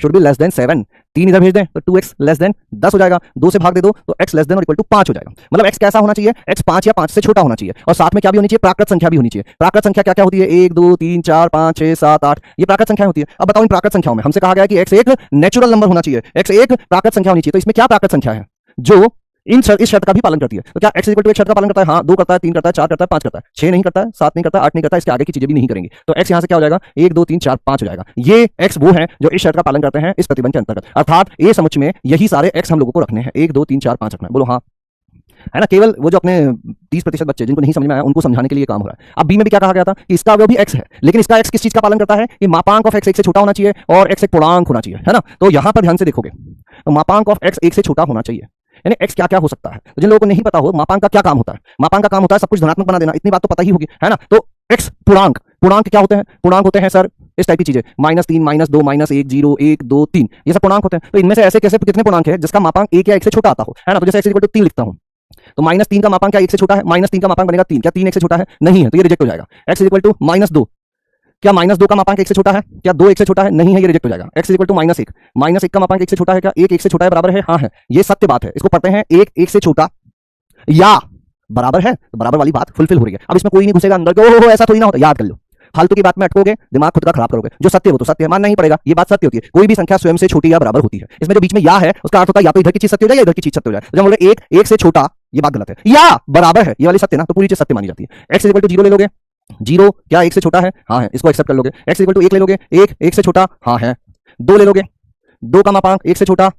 should be less than 7। 3 इधर भेज दें तो 2x लेस देन 10 हो जाएगा, 2 से भाग दे दो तो x लेस देन और इक्वल टू 5 हो जाएगा। मतलब x कैसा होना चाहिए? x 5 या 5 से छोटा होना चाहिए और साथ में क्या भी होनी चाहिए? प्राकृत संख्या भी होनी चाहिए। प्राकृत संख्या क्या क्या होती है? 1 2 3 4 5 6 7 8, ये प्राकृत संख्या होती है। अब बताओ इन प्राकृत संख्याओं में हमसे कहा गया कि x एक नेचुरल नंबर होना चाहिए, x एक प्राकृत संख्या होनी चाहिए। तो इसमें क्या प्राकृत संख्या है जो इस शर्त का भी पालन करती है? तो क्या x इक्वल टू एक शर्त का पालन करता है? हाँ, 2 करता है, 3 करता है, 4 करता है, 5 करता है, 6 नहीं करता है, 7 नहीं करता है, 8 नहीं करता है, इसके आगे की चीजें भी नहीं करेंगे। तो x यहां से क्या हो जाएगा? 1 2 3 4 5 हो जाएगा। ये x वो है जो इस शर्त का पालन करते हैं इस प्रतिबंध के अंतर्गत, अर्थात ए समुच्चय में यही सारे x हम लोगों को रखने हैं, 1 2 3 4 5 रखना है। बोलो हाँ, है ना? केवल वो जो अपने 30% बच्चे जिनको नहीं समझ में आया उनको समझाने के लिए काम हो रहा है। अब बी में भी क्या कहा गया था कि इसका अवयव भी x है, लेकिन इसका x किस चीज का पालन करता है कि मापांक ऑफ x 1 से छोटा होना चाहिए और x एक पूर्णांक होना चाहिए, है ना? तो यहां पर ध्यान से देखोगे तो मापांक ऑफ x 1 से छोटा होना चाहिए, यानी x क्या क्या हो सकता है। तो जिन लोगों को नहीं पता हो मापांक का क्या काम होता है, मापांक का काम होता है सब कुछ धनात्मक बना देना, इतनी बात तो पता ही होगी, है ना? तो x पूर्णांक, पूर्णांक क्या होते हैं? पूर्णांक होते हैं सर इस टाइप की चीजें, -3 -2 -1 0 1 2 3, ये सब पूर्णांक होते हैं। तो इनमें से ऐसे कैसे कितने पूर्णांक है जिसका मापांक 1 या 1 से छोटा आता हो, है ना? तो जैसे x इक्वल टू 3 लिखता हूं तो -3 का मापांक क्या 1 से छोटा है? -3 का मापांक बनेगा 3, क्या 3 1 से छोटा है? नहीं है, तो ये रिजेक्ट हो जाएगा। x इक्वल टू -2, क्या -2 का मापांक 1 से छोटा है? क्या 2 1 से छोटा है? नहीं है, ये रिजेक्ट हो जाएगा। x इक्वल टू -1, -1 का मापांक 1 से छोटा है क्या? 1 1 से छोटा है, बराबर है? हाँ है, ये सत्य बात है। इसको पढ़ते हैं 1 1 से छोटा या बराबर है, तो बराबर वाली बात फुलफिल हो रही है। अब इसमें कोई नहीं घुसेगा अंदर, ओहो ऐसा थोड़ी ना होता, याद कर लो। फालतू की बात में अटकोगे दिमाग खुद का खराब करोगे। जो सत्य वो तो सत्य है, मानना ही पड़ेगा, ये बात सत्य होती है। कोई भी संख्या स्वयं से छोटी या बराबर होती है। इसमें जो बीच में या है उसका अर्थ होता है या तो इधर की चीज सत्य हो जाए या इधर की चीज सत्य हो जाए। जब हम बोले 1 1 से छोटा, ये बात गलत है। या बराबर है, ये वाली सत्य ना, तो पूरी चीज सत्य मानी जाती है। x इक्वल टू 0 ले लोगे, 0 क्या 1 से छोटा है? हाँ है, इसको एक्सेप्ट कर लोगे। x इक्वल टू 1 ले लोगे, 1 1 से छोटा, हाँ है। 2 ले लोगे, 2 का मापांक 1 से छोटा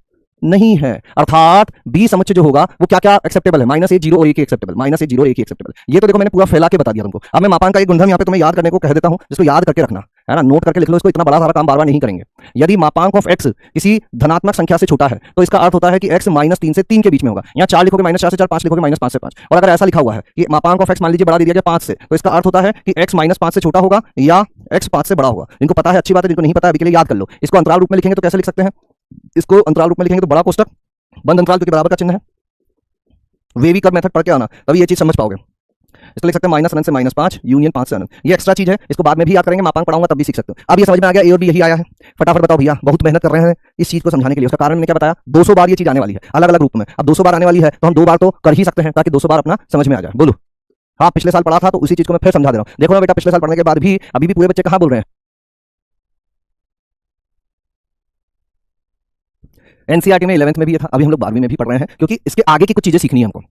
नहीं है, अर्थात बी समुच्चय जो होगा वो क्या क्या एक्सेप्टेबल है? -1 0 और 1 एक्सेप्टेबल, -1 0 1 एक्सेप्टेबल। ये तो देखो मैंने पूरा फैला के बता दिया तुमको। अब मैं मापांक का एक गुणधर्म यहाँ पे तुम्हें याद करने को कह देता हूं, जिसको याद करके रखना, है ना? नोट करके लिख लो इसको, इतना बड़ा सारा काम बार बार नहीं करेंगे। यदि मापांक ऑफ x किसी धनात्मक संख्या से छोटा है तो इसका अर्थ होता है कि x -3 से 3 के बीच में होगा। यहाँ 4 लिखोगे -4 से 4, 5 लिखोगे -5 से 5। और अगर ऐसा लिखा हुआ है कि मापांक ऑफ x मान लीजिए बढ़ा दिया गया 5 से, तो इसका अर्थ होता है कि x -5 से छोटा होगा या x 5 से बड़ा होगा। जिनको पता है अच्छी बात है, जिनको नहीं पता है अभी के लिए याद कर लो। इसको अंतराल रूप में लिखेंगे तो कैसे लिख सकते हैं? इसको अंतराल रूप में लिखेंगे तो बड़ा कोष्टक बंद अंतराल क्योंकि बराबर का चिन्ह है, वेवी कर्व मेथड पढ़ के आना, तभी ये चीज समझ पाओगे। इसको लिख सकते हैं -अनंत से -5 यूनियन 5 से अनंत। ये एक्स्ट्रा चीज है, इसको बाद में भी याद करेंगे, मापांक पढ़ाऊंगा तब भी सीख सकते हो। अब ये समझ में आ गया, ए और बी यही आया है। फटाफट बताओ भैया, बहुत मेहनत कर रहे हैं इस चीज को समझाने के लिए। उसका कारण मैंने क्या बताया? 200 बार ये चीज आने वाली है अलग अलग रूप में। अब 200 बार आने वाली है तो हम 2 बार तो कर ही सकते हैं ताकि 200 बार अपना समझ में आ जाए। बोलो हाँ, पिछले साल पढ़ा था तो उसी चीज को मैं फिर समझा दे रहा हूं। देखो ना बेटा, पिछले साल पढ़ने के बाद भी अभी भी पूरे बच्चे कहां बोल रहे हैं? एनसीईआरटी में 11th में भी ये था, अभी हम लोग 12वीं में भी पढ़ रहे हैं, क्योंकि इसके आगे की कुछ चीजें सीखनी है हमको।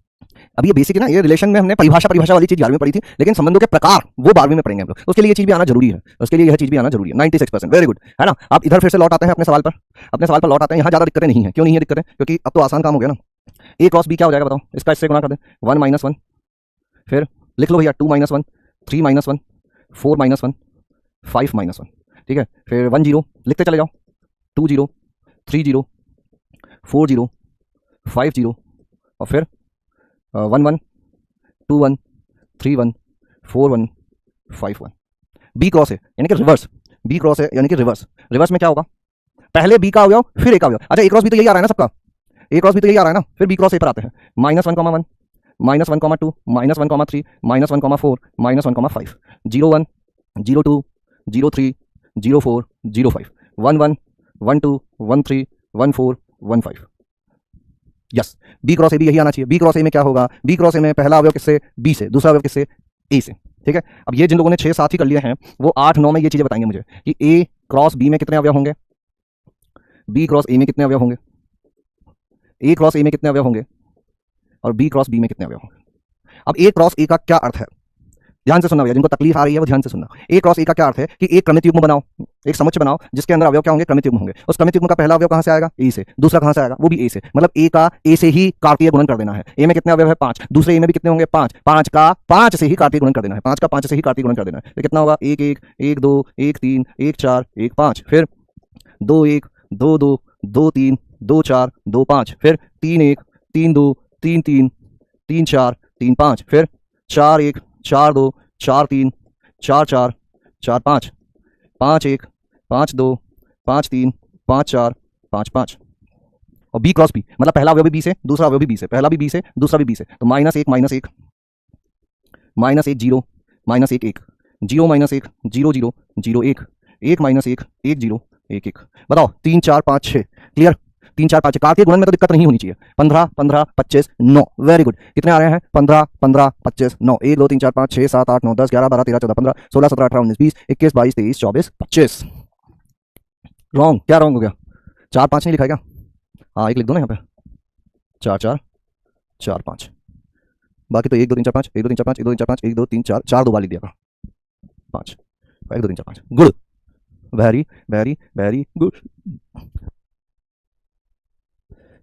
अभी ये बेसिक है ना, ये रिलेशन में हमने परिभाषा वाली चीज 11वीं में पढ़ी थी, लेकिन संबंधों के प्रकार वो 12वीं में पढ़ेंगे हम लोग। उसके लिए ये चीज भी आना जरूरी है, उसके लिए यह चीज भी आना जरूरी है। 96%, वेरी गुड, है ना? आप इधर फिर से लौट आते हैं अपने सवाल पर लौट आते हैं। यहाँ ज्यादा दिक्कतें नहीं है। क्यों नहीं है दिक्कतें? क्योंकि अब तो आसान काम हो गया ना। a क्रॉस b क्या हो जाएगा बताओ? इसका इससे गुणा कर दें, 1 - 1, फिर लिख लो भैया 2 - 1 3 - 1 4 - 1 5 - 1, ठीक है? फिर 1 0 लिखते चले जाओ, 2 0 3 0 4 0 5 0 और फिर 1 1 2 1 3 1 4 1 5 1। बी क्रॉस है यानी कि रिवर्स, बी क्रॉस है यानी कि रिवर्स। रिवर्स में क्या होगा? पहले बी का अवयव फिर ए का अवयव। अच्छा, ए क्रॉस बी तो यही आ रहा है ना सबका, ए क्रॉस बी तो यही आ रहा है ना। फिर बी क्रॉस ए पर आते हैं, -1 1 -1 -1 -2 -1 3 -1 4 -1 5 0 1 0 2 0 3 0 4 0 5 1 1 1 2 1 3 1 4 1 5। यस, बी क्रॉस ए भी यही आना चाहिए। बी क्रॉस ए में क्या होगा? बी क्रॉस ए में पहला अवयव किससे? बी से, दूसरा अवयव किससे? ए से, ठीक है? अब ये जिन लोगों ने 6 7 ही कर लिए हैं वो 8 9 में ये चीजें बताएंगे मुझे कि ए क्रॉस बी में कितने अवयव होंगे, बी क्रॉस ए में कितने अवयव होंगे, ए क्रॉस ए में कितने अवयव होंगे, और बी क्रॉस बी में कितने अवयव होंगे। अब ए क्रॉस ए का क्या अर्थ है, ध्यान से सुनना भैया, जिनको तकलीफ आ रही है वो ध्यान से सुनना। ए क्रॉस ए का क्या अर्थ है कि एक क्रमित युग्म बनाओ, एक समुच्चय बनाओ जिसके अंदर अवयव क्या होंगे, क्रमित युग्म होंगे। उस क्रमित युग्म का पहला अवयव कहां से आएगा, ए से, दूसरा कहां से आएगा, वो भी ए से, मतलब ए का ए से ही कार्तीय गुणन कर देना है। ए में कितने अवयव है, 5, दूसरे ए में भी कितने होंगे, 5, 5 का 5 से ही कार्तीय गुणन कर देना है, 5 का 5 से ही कार्तीय गुणन कर देना है। तो कितना होगा, 1 1 1 2 1 3 1 4 1 5, फिर 2 1 2 2 2 3 2 4 2 5, फिर 3 1 3 2 3 3 3 4 3 5, फिर 4 1 4 2 4 3 4 4 4 5 5 1 5 2 5 3 5 4 5 5। और बी क्रॉस बी मतलब पहला अवयव भी बी से, दूसरा अवयव भी बी से, पहला भी बी से, दूसरा भी बी से। तो -1 -1 -1 0 -1 1 0 -1 0 0 0 1 1 -1 1 0 1 1। बताओ 3 4 5 6, क्लियर। 3 4 5, कार्तीय गुणन में तो दिक्कत नहीं होनी चाहिए। 15 15 25 9, वेरी गुड। कितने आ रहे हैं, 15 15 25 9, 1 2 3 4 5 6 7 8 9 10 11 12 13 14 15 16 17 18 19 20 21 22 23 24 25। रॉन्ग, क्या रॉन्ग हो गया, 4 5 नहीं लिखा है क्या, हाँ एक लिख दो ना यहाँ पे, 4 4 4 5, बाकी तो 1 2 3 4 5 1 2 3 4 5 1 2 3 4 5 1 2 3 4 4 2 बार लिख दिया, 5 1 2 3 4 5, good, very very very good.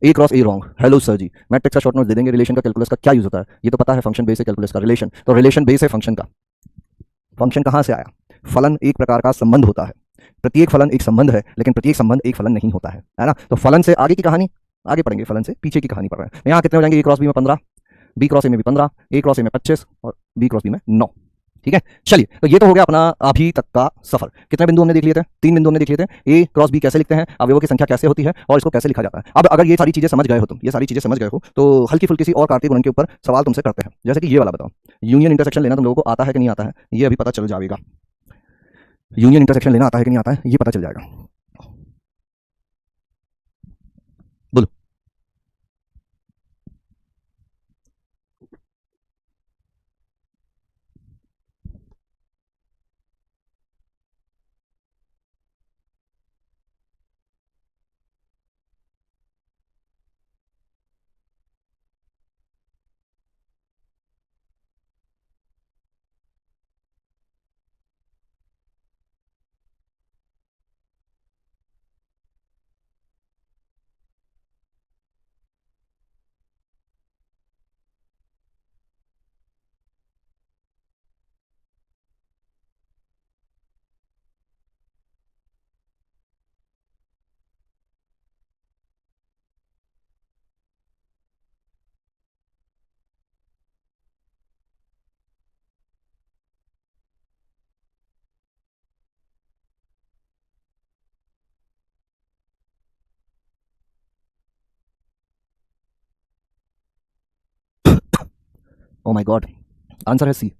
A cross A wrong, hello sir ji, matrix का शॉर्ट नोट दे देंगे। रिलेशन का कैलकुलस का क्या यूज होता है, ये तो पता है, फंक्शन बेस है कैलकुलस का रिलेशन, तो रिलेशन बेस है फंक्शन का। फंक्शन कहां से आया, फलन एक प्रकार का संबंध होता है, प्रत्येक फलन एक संबंध है, लेकिन प्रत्येक संबंध एक फलन नहीं होता है ना। तो फलन से आगे की कहानी आगे पढ़ेंगे, फलन से पीछे की कहानी पढ़ रहे हैं। यहाँ कितने हो जाएंगे, ए क्रॉस बी में 15, बी क्रॉस ए में भी 15, ए क्रॉस ए में 25 और बी क्रॉस बी में 9, ठीक है। चलिए, तो ये तो हो गया अपना अभी तक का सफर। कितने बिंदु हमने देख लिए थे, 3 बिंदु हमने देख लिए थे। ए क्रॉस बी कैसे लिखते हैं, अवयवों की संख्या कैसे होती है और इसको कैसे लिखा जाता है। अब अगर ये सारी चीजें समझ गए हो, तुम ये सारी चीजें समझ गए हो, तो हल्की फुल्की सी और कार्तीय गुणन के ऊपर सवाल तुमसे करते हैं। जैसे कि ये वाला बताओ, यूनियन इंटरसेक्शन लेना तुम लोगों को आता है कि नहीं आता है, ये अभी पता चल जाएगा। यूनियन इंटरसेक्शन लेना आता है कि नहीं आता है, ये पता चल जाएगा। बोलो, ओ माय गॉड, आंसर है सी।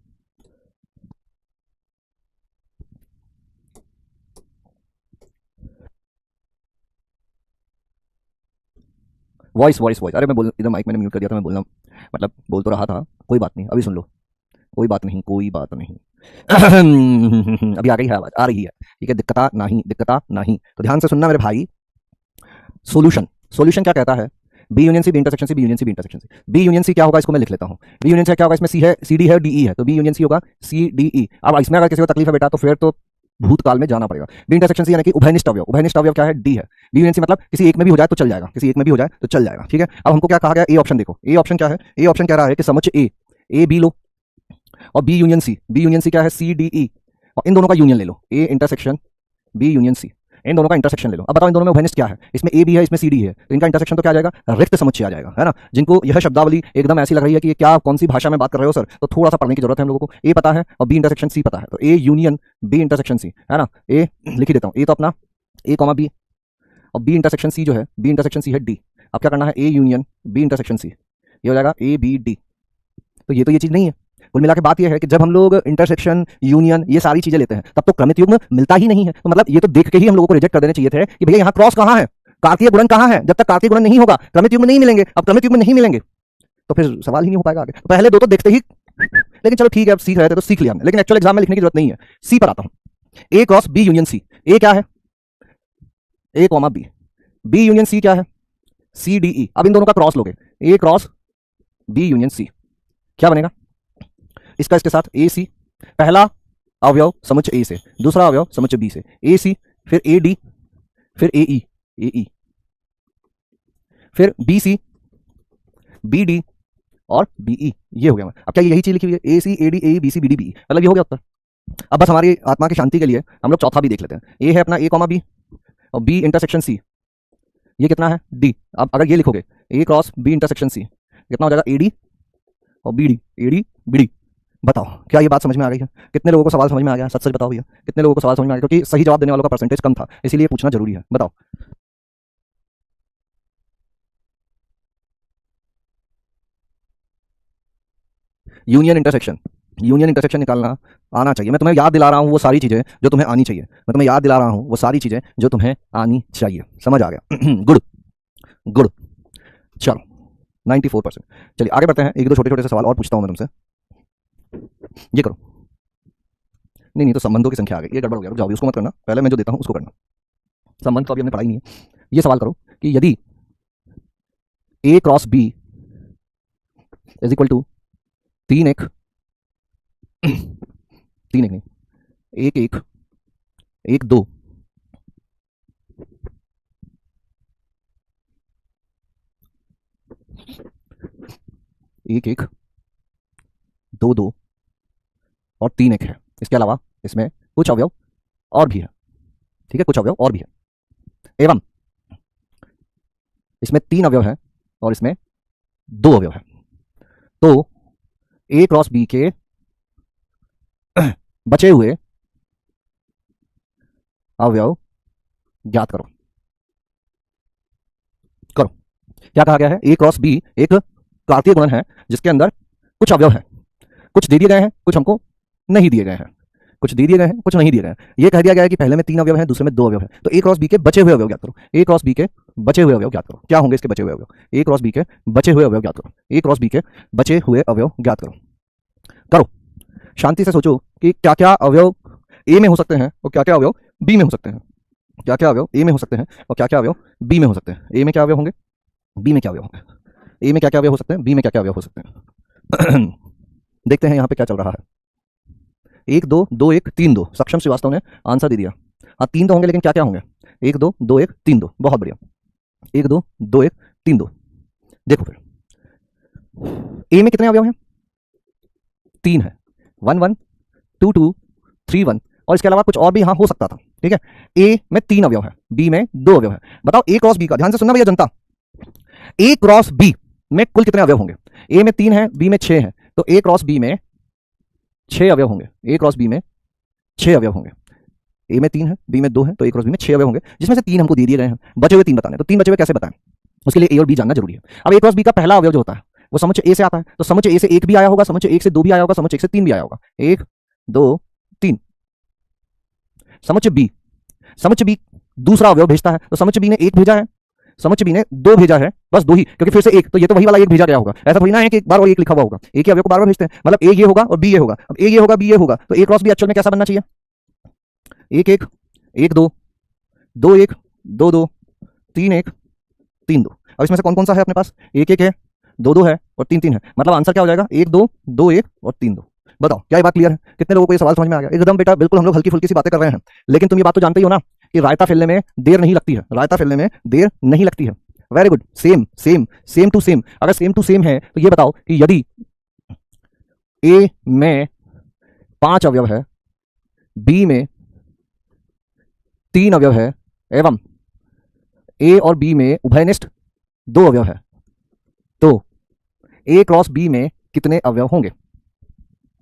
वॉइस वॉइस वॉइस, अरे मैं बोल, इधर माइक मैंने म्यूट कर दिया था, मैं बोलना मतलब बोल तो रहा था, कोई बात नहीं, अभी सुन लो, कोई बात नहीं, कोई बात नहीं। अभी आ गई है आवाज, आ रही है, ठीक है, दिक्कता नहीं, दिक्कता नहीं। तो ध्यान से सुनना मेरे भाई। सॉल्यूशन, सॉल्यूशन क्या कहता है, B union C, B intersection C, B union C, B intersection C. B union C क्या होगा, इसको मैं लिख लेता हूं। बी यूनियन सी क्या होगा, इसमें सी है, सी डी है, डी ई है, तो बी यूनियन सी होगा सी डी ई। अब इसमें अगर किसी को तकलीफ है बेटा, तो फिर तो भूतकाल में जाना पड़ेगा। बी इंटरसेक्शन सी यानी कि उभयनिष्ठ अवयव, उभयनिष्ठ अवयव क्या है, डी है। बी यूनियन सी मतलब किसी एक में भी हो जाए तो चल जाएगा, किसी एक में भी हो जाए तो चल जाएगा, ठीक है। अब हमको क्या कहा गया, ए ऑप्शन देखो, ए ऑप्शन क्या है, ए ऑप्शन कह रहा है कि समुच्चय ए, ए बी लो, और B union C, B union C क्या है, सी डी ई, और इन दोनों का यूनियन ले लो, A intersection B union C, इन दोनों का इंटरसेक्शन ले लो। अब बताओ इन दोनों में उभयनिष्ठ क्या है, इसमें ए भी है, इसमें सी डी है, तो इनका इंटरसेक्शन तो क्या आ जाएगा, रिक्त समुच्चय आ जाएगा, है ना। जिनको यह शब्दावली एकदम ऐसी लग रही है कि ये क्या कौन सी भाषा में बात कर रहे हो सर, तो थोड़ा सा पढ़ने की जरूरत है हम लोगों को। ए पता है और बी इंटरसेक्शन सी पता है, तो A union B intersection C, है ना। ए लिख ही देता हूँ, ए तो अपना ए कॉमा बी, और बी इंटरसेक्शन सी जो है, बी इंटरसेक्शन सी है डी। अब क्या करना है, A union B intersection C, ये हो जाएगा ए बी डी। तो ये चीज नहीं है। कुल मिला के बात यह है कि जब हम लोग इंटरसेक्शन, यूनियन, ये सारी चीजें लेते हैं, तब तो क्रमित युग्म मिलता ही नहीं है। तो मतलब ये तो देख के ही हम लोगों को रिजेक्ट कर देने चाहिए थे कि भैया यहाँ क्रॉस कहाँ है, कार्तीय गुणन कहाँ है। जब तक कार्तीय गुणन नहीं होगा क्रमित युग्म नहीं मिलेंगे। अब क्रमित युग्म नहीं मिलेंगे तो फिर सवाल ही नहीं हो पाएगा आगे। तो पहले दो तो देखते ही, लेकिन चलो ठीक है, अब सीख रहे थे तो सीख लिया हमने, लेकिन एक्चुअल एग्जाम में लिखने की जरूरत नहीं है। सी पर आता हूं, A cross B union C. A क्या है, A comma B, B union C क्या है, सी डी ई। अब इन दोनों का क्रॉस लोगे, ए क्रॉस बी यूनियन सी, क्या बनेगा इसका इसके साथ ए सी, पहला अवयव समुच्चय ए से, दूसरा अवयव समुच्चय बी से, ए सी फिर ए डी फिर ए ई, फिर बी सी बी डी और बी ई, ये हो गया। अब क्या यही चीज लिखी हुई है, A C A D A B C B D B, मतलब ये हो गया उत्तर। अब बस हमारी आत्मा की शांति के लिए हम लोग चौथा भी देख लेते हैं। ए है अपना ए कॉमा बी और बी इंटरसेक्शन सी, ये कितना है डी। अब अगर ये लिखोगे A cross B intersection C, कितना हो जाएगा ए डी और B D, A D B D. बताओ क्या ये बात समझ में आ गई है? कितने लोगों को सवाल समझ में आ गया? सच सच बताओ भैया, कितने लोगों को सवाल समझ में आ गया? क्योंकि सही जवाब देने वालों का परसेंटेज कम था, इसीलिए पूछना जरूरी है। बताओ यूनियन इंटरसेक्शन, यूनियन इंटरसेक्शन निकालना आना चाहिए। मैं तुम्हें याद दिला रहा हूं वो सारी चीजें जो तुम्हें आनी चाहिए, मैं तुम्हें याद दिला रहा हूं वो सारी चीजें जो तुम्हें आनी चाहिए। समझ आ गया? गुड गुड, चलो 94%। चलिए आगे बढ़ते हैं, एक दो छोटे छोटे से सवाल और पूछता हूं मैं तुमसे। ये करो, नहीं नहीं तो संबंधों की संख्या आ गई, ये गड़बड़ हो गया, रुक जाओ उसको मत करना, पहले मैं जो देता हूं उसको करना। संबंध तो अभी हमने पढ़ाई नहीं है। ये सवाल करो कि यदि A cross B is equal to 3 1 3 1 नहीं 1 1 1 2 1 1 2 2 और 3 1 है, इसके अलावा इसमें कुछ अवयव और भी है, ठीक है, कुछ अवयव और भी है, एवं इसमें 3 अवयव है और इसमें 2 अवयव है। तो ए क्रॉस बी के बचे हुए अवयव ज्ञात करो। करो, क्या कहा गया है? ए क्रॉस बी एक कार्तीय गुणन है जिसके अंदर कुछ अवयव है, कुछ दे दिए गए हैं, कुछ हमको नहीं दिए गए हैं, कुछ दे दिए गए हैं, कुछ नहीं दिए गए हैं। ये कह दिया गया है कि पहले में 3 अवयव हैं, दूसरे में 2 अवयव हैं। तो ए क्रॉस बी के बचे हुए अवयव ज्ञात करो। ए क्रॉस बी के बचे हुए अवयव ज्ञात करो। क्या होंगे इसके बचे हुए अवयव? ए क्रॉस बी के बचे हुए अवयव ज्ञात करो। ए क्रॉस बी के बचे हुए अवयव ज्ञात करो। करो, शांति से सोचो कि क्या क्या अवयव ए में हो सकते हैं और क्या क्या अवयव बी में हो सकते हैं। क्या क्या अवयव ए में हो सकते हैं और क्या क्या अवयव बी में हो सकते हैं। ए में क्या अवयव होंगे, बी में क्या अवयव होंगे। ए में क्या क्या अवयव हो सकते हैं, बी में क्या क्या अवयव हो सकते हैं। देखते हैं यहाँ पे क्या चल रहा है। 1 2 2 1 3 2, सक्षम श्रीवास्तव ने आंसर दे दिया। हाँ 3 तो होंगे, लेकिन क्या क्या होंगे? 1 2 2 1 3 2, बहुत बढ़िया। 1 2 2 1 3 2। देखो फिर ए में कितने अवयव हैं? 3 है, 1 1 2 2 3 1, और इसके अलावा कुछ और भी यहाँ हो सकता था, ठीक है। ए में 3 अवयव है, बी में 2 अवयव है। बताओ ए क्रॉस बी का, ध्यान से सुनना भैया जनता, ए क्रॉस बी में कुल कितने अवयव होंगे? ए में 3 है, बी में 6 है, तो ए क्रॉस बी में 6 अवयव होंगे। ए क्रॉस बी में 6 अवयव होंगे। ए में 3 है, बी में 2 है, तो ए क्रॉस बी में 6 अवयव होंगे, जिसमें से 3 हमको दे दिए गए हैं, बचे हुए 3 बताने। तो 3 बचे हुए कैसे बताएं? उसके लिए ए और बी जानना जरूरी है। अब ए क्रॉस बी का पहला अवयव जो होता है वो समुच्चय ए से आता है, तो समुच्चय ए से 1 भी आया होगा, समुच्चय 1 से 2 भी आया होगा, समुच्चय 1 से 3 भी आया होगा। 1 2 3। समुच्चय बी, समुच्चय बी दूसरा अवयव भेजता है, तो समुच्चय बी ने 1 भेजा है, समुच्चय बी ने 2 भेजा है, बस 2 ही, क्योंकि फिर से 1, तो ये तो वही वाला 1 भेजा गया होगा। ऐसा थोड़ी ना है कि एक बार और 1 लिखा हुआ होगा, एक ही अवयव को बार बार भेजते हैं, मतलब ए ये होगा और बी ये होगा। अब ए ये होगा, बी ये होगा, तो ए क्रॉस बी एक्चुअल में कैसा बनना चाहिए? 1 1 1 2 2 1 2 2 3 1 3 2। अब इसमें से कौन कौन सा है अपने पास? 1 1 है, 2 2 है और 3 3 है, मतलब आंसर क्या हो जाएगा? 1 2 2 1 और 3 2। बताओ क्या ये बात क्लियर है? कितने लोगों को ये सवाल समझ में आ गया? एकदम बेटा, बिल्कुल हम लोग हल्की फुल्की सी बातें कर रहे हैं, लेकिन तुम ये बात तो जानते ही हो ना कि रायता फैलने में देर नहीं लगती है, रायता फैलने में देर नहीं लगती है। Very good, same same same to same. अगर सेम टू सेम है तो ये बताओ कि यदि ए में 5 अवयव है, बी में 3 अवयव है, एवं ए और बी में उभयनिष्ठ 2 अवयव है, तो ए क्रॉस बी में कितने अवयव होंगे?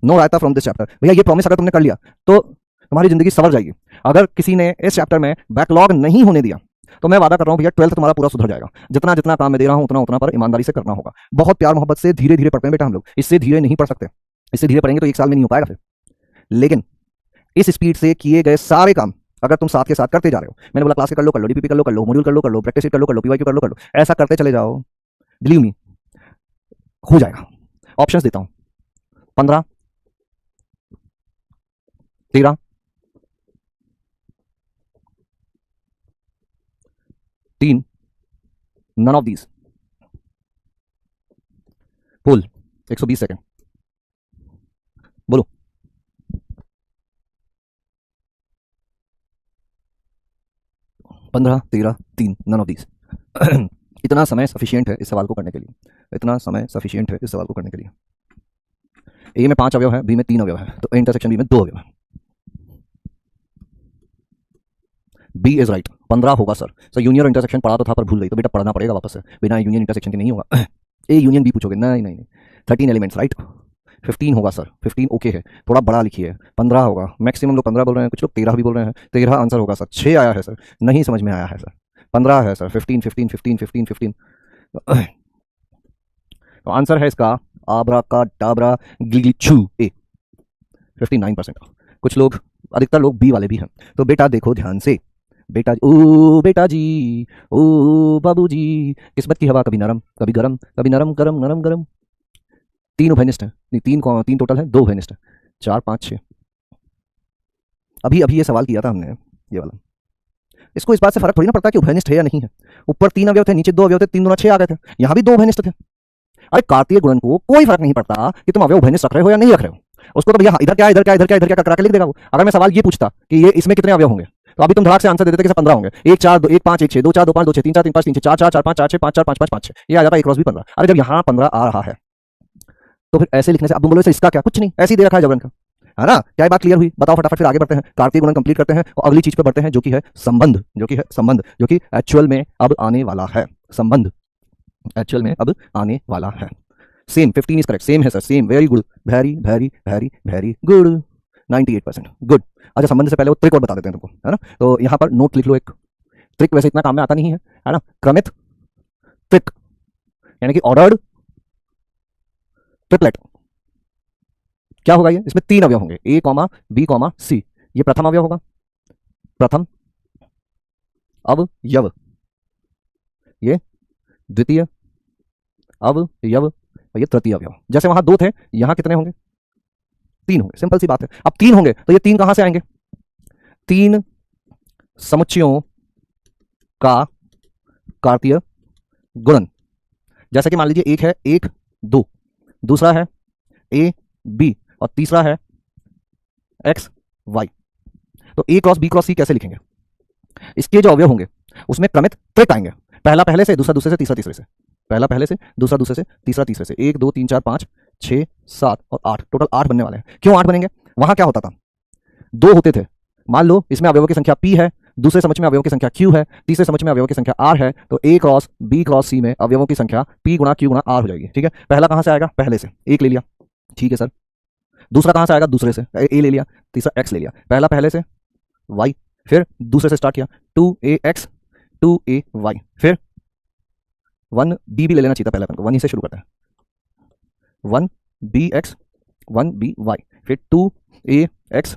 नो रायता फ्रॉम दिस चैप्टर। भैया ये प्रॉमिस अगर तुमने कर लिया तो तुम्हारी जिंदगी सवर जाएगी। अगर किसी ने इस चैप्टर में बैकलॉग नहीं होने दिया तो मैं वादा कर रहा हूं भैया 12th तुम्हारा पूरा सुधर जाएगा। जितना जितना काम मैं दे रहा हूं उतना उतना पर ईमानदारी से करना होगा। बहुत प्यार मोहब्बत से धीरे धीरे पढ़ते हैं बेटा हम लोग, इससे धीरे नहीं पढ़ सकते। इससे धीरे पढ़ेंगे तो 1 साल में नहीं हो पाएगा फिर, लेकिन इस स्पीड से किए गए सारे काम अगर तुम साथ के साथ करते जा रहे हो, मैंने बोला क्लास के कर लो, डीपीपी कर लो, मॉड्यूल कर लो, प्रैक्टिस कर लो, पीवाईक्यू कर लो, ऐसा करते चले जाओ, बिलीव मी हो जाएगा। ऑप्शंस देता हूं, 15 13 3, none of these. Poll 120 second, बोलो। पंद्रह, 13, 3, नन ऑफ दीज। इतना समय सफिशियंट है इस सवाल को करने के लिए, इतना समय सफिशियंट है इस सवाल को करने के लिए। ए में 5 अवयव है, बी में 3 अवयव है, तो इंटरसेक्शन बी में 2 अवयव है। बी इज राइट, 15 होगा सर। सर यूनियन और इंटरसेक्शन पढ़ा तो था पर भूल गई, तो बेटा पढ़ना पड़ेगा वापस से, बिना यूनियन इंटरसेक्शन के नहीं होगा। ए यूनियन बी पूछोगे, नहीं नहीं नहीं, 13 एलिमेंट्स राइट। 15 होगा सर, 15 ओके है, थोड़ा बड़ा लिखिए। 15 होगा, मैक्सिमम लोग 15 बोल रहे हैं, कुछ लोग 13 भी बोल रहे हैं। 13 आंसर होगा सर। 6 आया है सर, नहीं समझ में आया है सर। 15 है सर, 15 15 15 15 15। तो आंसर है इसका आबरा का डाबरा गिलिचू ए, 59%। कुछ लोग, अधिकतर लोग बी वाले भी हैं। तो बेटा देखो ध्यान से, बेटा ओ बेटा जी, ओ बाबू जी, किस्मत की हवा कभी नरम कभी गरम, कभी नरम गरम नरम गरम। 3 उभयनिष्ठ है, नहीं 3 टोटल है, 2 उभयनिष्ठ है, 4 5 6। अभी अभी ये सवाल किया था हमने, ये वाला। इसको इस बात से फर्क थोड़ी ना पड़ता कि उभयनिष्ठ है या नहीं है। ऊपर 3 अवयव थे, नीचे 2 अवयव थे, 3 दूना 6 आ गए थे। यहाँ भी 2 उभयनिष्ठ थे। अरे कार्तीय गुणन को कोई फर्क नहीं पड़ता कि तुम अवयव उभयनिष्ठ रख रहे हो या नहीं रख रहे हो, उसको तो भैया इधर क्या इधर क्या इधर क्या इधर क्या करा के लिख देगा वो। अगर मैं सवाल ये पूछता कि ये इसमें कितने अवयव होंगे, तो अभी तुम धड़ाक से आंसर दे देते कि 15 होंगे। 1 4 1 5 1 6 2 4 2 5 2 6 3 4 3 5 3 6 4 4 4 5 4 6 5 4 5 5 5 6, ये आ जाता है 1 क्रॉस भी 15। अरे जब यहाँ 15 आ रहा है तो फिर ऐसे लिखने से अब तुम बोलो इसका क्या, कुछ नहीं, ऐसे ही दे रखा है जबरन का, है ना। क्या बात क्लियर हुई, बताओ फटाफट। फिर आगे बढ़ते हैं, कार्तीय गुणन कंप्लीट करते हैं और अगली चीज पे बढ़ते हैं, जो कि है संबंध, जो कि है संबंध, जो कि एक्चुअल में अब आने वाला है। संबंध एक्चुअल में अब आने वाला है। सेम, 15 इज करेक्ट, सेम है sir, same, very good, very very very very good, 98%, good. अच्छा संबंध से पहले वो ट्रिक और बता देते हैं तुमको, है ना। तो यहाँ पर नोट लिख लो एक ट्रिक, वैसे इतना काम में आता नहीं है ना। क्रमित ट्रिक यानी कि ऑर्डर्ड ट्रिपलेट। क्या होगा ये, इसमें 3 अवयव होंगे, ए कॉमा बी कॉमा सी। ये प्रथम अवयव होगा, प्रथम अवयव, ये द्वितीय अवयव और ये तृतीय अवयव। जैसे वहां 2 थे, यहां कितने होंगे, 3 होंगे, सिंपल सी बात है। अब 3 होंगे तो ये 3 कहां से आएंगे, 3 समुच्चयों का कार्तीय गुणन। जैसे कि मान लीजिए एक है 1 2, दूसरा है ए बी और तीसरा है एक्स वाई। तो ए क्रॉस बी क्रॉस सी कैसे लिखेंगे, इसके जो अवयव होंगे उसमें क्रमित ट्रिक आएंगे, पहला पहले से, दूसरा दूसरे से, तीसरा तीसरे से, पहला पहले से, दूसरा दूसरे से, तीसरा तीसरे से। 1 2 3 4 5 6 7 और 8, टोटल 8 बनने वाले हैं। क्यों 8 बनेंगे, वहां क्या होता था, 2 होते थे। मान लो इसमें अवयवों की संख्या p है, दूसरे समुच्चय में अवयवों की संख्या q है, तीसरे समुच्चय में अवयवों की संख्या r है, तो a cross b cross c में अवयवों की संख्या p गुणा q गुणा r हो जाएगी। ठीक है, पहला कहां से आएगा, पहले से, 1 ले लिया, ठीक है सर। दूसरा कहां से आएगा, दूसरे से, a ले लिया, तीसरा x ले लिया, पहला पहले से y, फिर दूसरे से स्टार्ट किया, 2ax 2ay, फिर 1b भी ले लेना चाहिए था पहले अपन को, 1 ही से शुरू करते हैं, 1bx 1by, फिर 2ax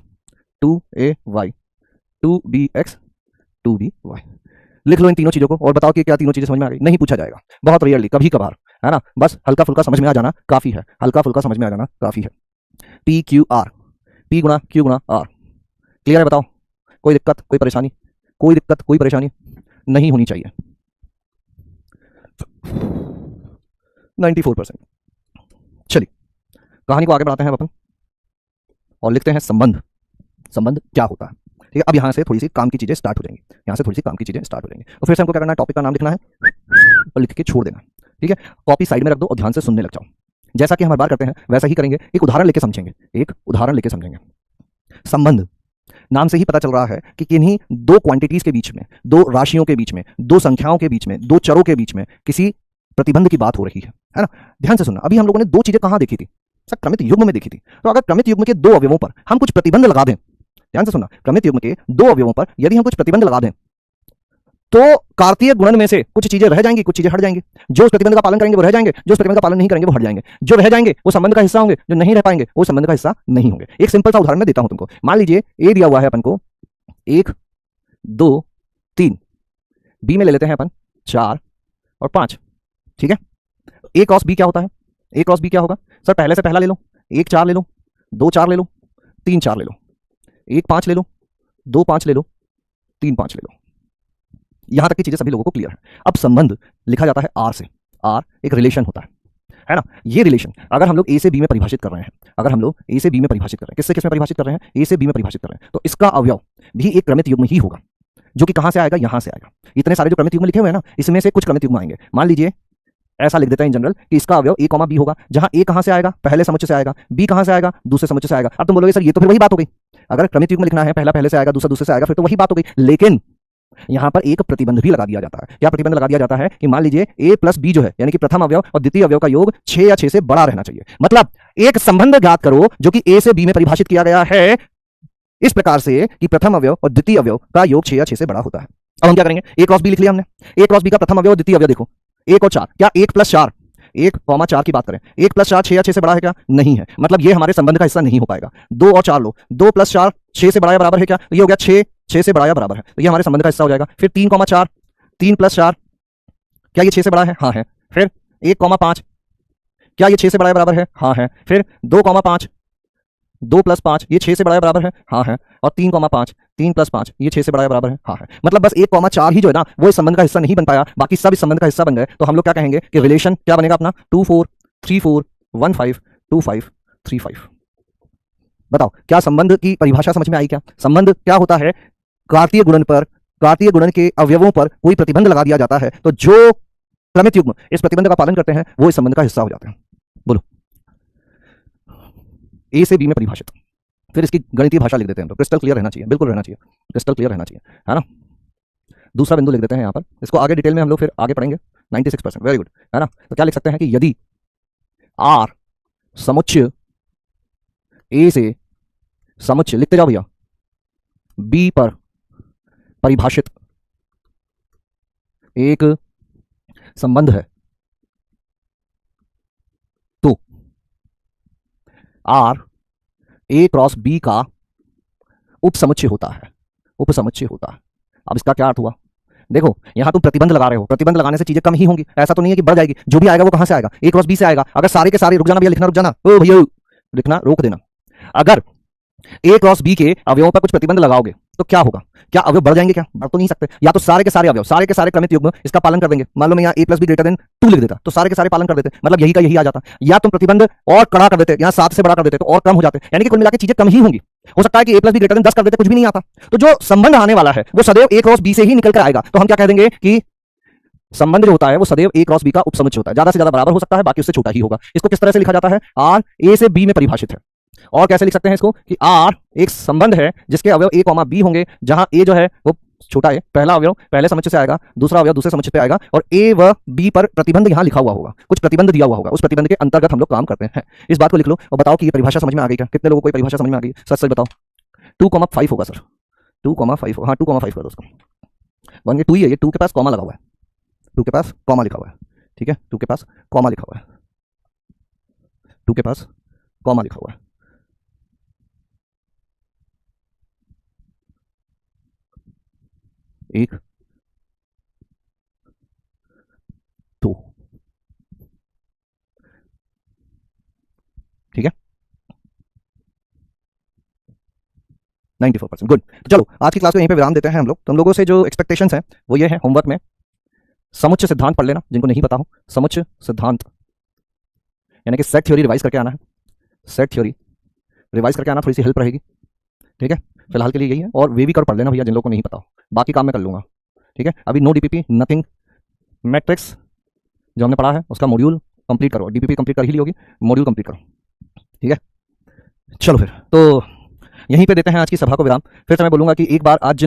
2ay 2bx 2by। लिख लो इन तीनों चीजों को और बताओ कि क्या तीनों चीजें समझ में आ गई। नहीं पूछा जाएगा, बहुत रेयरली, कभी कभार, है ना। बस हल्का फुल्का समझ में आ जाना काफी है, हल्का फुल्का समझ में आ जाना काफी है। पी क्यू आर, पी गुणा क्यू गुणा आर, क्लियर है, बताओ। कोई दिक्कत कोई परेशानी, कोई दिक्कत कोई परेशानी नहीं होनी चाहिए। 94%। चलिए कहानी को आगे बढ़ाते हैं अपन और लिखते हैं संबंध। संबंध क्या होता है, ठीक है। अब यहां से थोड़ी सी काम की चीजें स्टार्ट हो जाएंगी, यहां से थोड़ी सी काम की चीजें स्टार्ट हो जाएंगी। तो फिर से हमको क्या करना है, टॉपिक का नाम लिखना है और लिख के छोड़ देना, ठीक है। कॉपी साइड में रख दो और ध्यान से सुनने लग जाओ। जैसा कि हम हर बार करते हैं वैसा ही करेंगे, एक उदाहरण लेके समझेंगे, एक उदाहरण लेके समझेंगे। संबंध नाम से ही पता चल रहा है कि किन्हीं 2 क्वांटिटीज के बीच में, 2 राशियों के बीच में, 2 संख्याओं के बीच में, 2 चरों के बीच में किसी प्रतिबंध की बात हो रही है ना। ध्यान से सुनना, अभी हम लोगों ने 2 चीजें कहां देखी थी, सर क्रमित युग्म में देखी थी। तो अगर क्रमित युग्म के 2 अवयवों पर हम कुछ प्रतिबंध लगा दें, ध्यान से सुनना, क्रमित युग्म के 2 अवयवों पर यदि हम कुछ प्रतिबंध लगा दें तो कार्तीय गुणन में से कुछ चीजें रह जाएंगी, कुछ चीजें हट जाएंगी। जो उस प्रतिबंध का पालन करेंगे वो रह जाएंगे, जो उस प्रतिबंध का पालन नहीं करेंगे वो हट जाएंगे। जो रह जाएंगे वो संबंध का हिस्सा होंगे, जो नहीं रह पाएंगे वो संबंध का हिस्सा नहीं होंगे। एक सिंपल सा उदाहरण मैं देता हूं तुमको। मान लीजिए ए दिया हुआ है अपन को 1 2 3, बी में ले लेते हैं अपन 4 और 5, ठीक है। ए क्रॉस बी क्या होता है, ए क्रॉस बी क्या होगा, सर पहले से पहला ले लो, 1 4 ले लो, 2 4 ले लो, 3 4 ले लो, 1 5 ले लो, 2 5 ले लो, 3 5 ले लो। यहां तक की चीजें सभी लोगों को क्लियर है। अब संबंध लिखा जाता है आर से, आर एक रिलेशन होता है। है ना। ये रिलेशन अगर हम लोग ए से बी में परिभाषित कर रहे हैं, अगर हम लोग ए से बी में परिभाषित कर रहे हैं, किससे किस में परिभाषित कर रहे हैं, ए से बी में परिभाषित कर रहे हैं, तो इसका अवयव भी एक क्रमित युग्म ही होगा, जो कि कहां से आएगा, यहां से आएगा। इतने सारे जो क्रमित युग्म लिखे हुए हैं ना, इसमें से कुछ क्रमित युग्म आएंगे। मान लीजिए ऐसा लिख देता है इन जनरल कि इसका अवयव ए कॉमा बी होगा, जहां ए कहां से आएगा, पहले समुच्चय से आएगा, बी कहां से आएगा, दूसरे समुच्चय से आएगा। अब तुम बोलोगे सर ये तो फिर वही बात हो गई, अगर क्रमित युग्म लिखना है पहला पहले से आएगा दूसरा दूसरे से आएगा, फिर तो वही बात हो गई। लेकिन यहां पर एक प्रतिबंध भी लगा दिया जाता है। क्या प्रतिबंध लगा दिया जाता है कि मान लीजिए ए प्लस बी जो है, यानी कि प्रथम अवयव और द्वितीय अवयव का योग 6 या 6 से बड़ा रहना चाहिए। मतलब एक संबंध ज्ञात करो जो कि ए से बी में परिभाषित किया गया है इस प्रकार से कि प्रथम अवयव और द्वितीय अवयव का योग 6 या 6 से बड़ा होता है। अब हम क्या करेंगे, ए क्रॉस बी लिख लिया हमने। ए क्रॉस बी का प्रथम अवयव और द्वितीय अवयव देखो 1 और 4, क्या 1 प्लस 4, 1,4 की बात करें, 1 प्लस 4 6 या 6 से बड़ा है क्या, नहीं है, मतलब ये हमारे संबंध का हिस्सा नहीं हो पाएगा। 2 और 4 लो, 2 प्लस 4 6 से बड़ा या बराबर है क्या, ये हो गया 6 से बड़ा या बराबर है, तो ये हमारे संबंध का हिस्सा हो जाएगा। फिर 3,4, 3 प्लस 4, क्या ये 6 से बड़ा है, हाँ है। फिर 1,5, क्या ये 6 से बड़ा या बराबर है, हाँ है। फिर 2,5, 2 प्लस 5 ये 6 से बड़ा या बराबर है, हाँ है। और 3,5, 3 प्लस 5 ये 6 से बड़ा या बराबर है, हाँ है। मतलब बस 1,4 ही जो है ना वो इस संबंध का हिस्सा नहीं बन पाया, बाकी सब इस संबंध का हिस्सा बन गए। तो हम लोग क्या कहेंगे कि रिलेशन क्या बनेगा अपना, 2 4 3 4 1 5 2 5 3 5। बताओ क्या संबंध की परिभाषा समझ में आई क्या। संबंध क्या होता है, कार्तीय गुणन पर, कार्तीय गुणन के अवयवों पर कोई प्रतिबंध लगा दिया जाता है, तो जो क्रमित युग्म इस प्रतिबंध का पालन करते हैं वो इस संबंध का हिस्सा हो जाते हैं। बोलो ए से बी में परिभाषित, फिर इसकी गणितीय भाषा लिख देते हैं, तो क्रिस्टल क्लियर रहना चाहिए, बिल्कुल रहना चाहिए, क्रिस्टल क्लियर रहना चाहिए, है ना। दूसरा बिंदु लिख देते हैं यहाँ पर, इसको आगे डिटेल में हम लोग फिर आगे पढ़ेंगे। 96%, वेरी गुड, है ना। तो क्या लिख सकते हैं कि यदि आर समुच्चय ए से समुच्चय, लिखते जाओ भैया, बी पर परिभाषित एक संबंध है, तो आर ए क्रॉस बी का उपसमुच्चय होता है, उपसमुच्चय होता है। अब इसका क्या अर्थ हुआ, देखो यहां तुम प्रतिबंध लगा रहे हो, प्रतिबंध लगाने से चीजें कम ही होंगी, ऐसा तो नहीं है कि बढ़ जाएगी। जो भी आएगा वो कहां से आएगा, ए क्रॉस बी से आएगा। अगर सारे के सारे, रुक जाना भैया, लिखना रुक जाना, ओ भैया लिखना रोक देना। अगर ए क्रॉस बी के अवयवों पर कुछ प्रतिबंध लगाओगे तो क्या होगा, क्या अवयव बढ़ जाएंगे, क्या बढ़ तो नहीं सकते। या तो सारे के सारे अवयव, सारे के सारे क्रमित युग्म इसका पालन कर देंगे। मान लो मैं यहाँ ए प्लस बी ग्रेटर देन 2 लिख देता तो सारे के सारे पालन कर देते, मतलब यही का यही आ जाता। या तुम प्रतिबंध और कड़ा कर देते, यहाँ 7 से बड़ा कर देते तो और कम हो जाते, यानी कि कुल मिलाकर चीजें कम ही होंगी। हो सकता है कि ए प्लस बी ग्रेटर देन 10 कर देते, कुछ भी नहीं आता। तो जो संबंध आने वाला है वो सदैव ए क्रॉस बी से ही निकल कर आएगा। तो हम क्या कह देंगे कि संबंध जो होता है वो सदैव ए क्रॉस बी का उपसमुच्चय होता है, ज्यादा से ज्यादा बराबर हो सकता है, बाकी उससे छोटा ही होगा। इसको किस तरह से लिखा जाता है, आर ए से बी में परिभाषित है। और कैसे लिख सकते हैं इसको कि आर एक संबंध है जिसके अवयव ए कॉमा बी होंगे, जहां ए जो है वो छोटा है, पहला अवयव पहले समुच्चय से आएगा, दूसरा अवयव दूसरे समुच्चय पे आएगा, और ए व बी पर प्रतिबंध यहां लिखा हुआ होगा, कुछ प्रतिबंध दिया हुआ होगा, उस प्रतिबंध के अंतर्गत हम लोग काम करते हैं। इस बात को लिख लो और बताओ कि ये परिभाषा समझ में आ गई क्या, कितने लोगों को परिभाषा समझ में आ गई, सच सच बताओ। 2,5 होगा सर, 2,5, हाँ 2,5 कर दो उसको, बन गया 2 ही है, ये 2 के पास कॉमा लगा हुआ है, 2 के पास कॉमा लिखा हुआ है, ठीक है, 2 के पास कॉमा लिखा हुआ है, 2 के पास कॉमा लिखा हुआ है। एक, दो, ठीक है, 94%, गुड। तो चलो आज की क्लास को यहीं पे विराम देते हैं हम लोग। तुम लोगों से जो एक्सपेक्टेशंस हैं वो ये है, होमवर्क में समुच्चय सिद्धांत पढ़ लेना, जिनको नहीं पता हो समुच्चय सिद्धांत, यानी कि सेट थ्योरी रिवाइज करके आना है, सेट थ्योरी रिवाइज करके आना, थोड़ी सी हेल्प रहेगी, ठीक है। फिलहाल के लिए यही है, और वे भी कर पढ़ लेना भैया जिन लोगों को नहीं पता हो, बाकी काम मैं कर लूंगा, ठीक है। अभी नो डीपीपी नथिंग, मैट्रिक्स जो हमने पढ़ा है उसका मॉड्यूल कंप्लीट करो, डीपीपी कंप्लीट कर ही ली होगी, मॉड्यूल कंप्लीट करो, ठीक है। चलो फिर तो यहीं पे देते हैं आज की सभा को विराम। फिर से मैं बोलूंगा कि एक बार आज जिन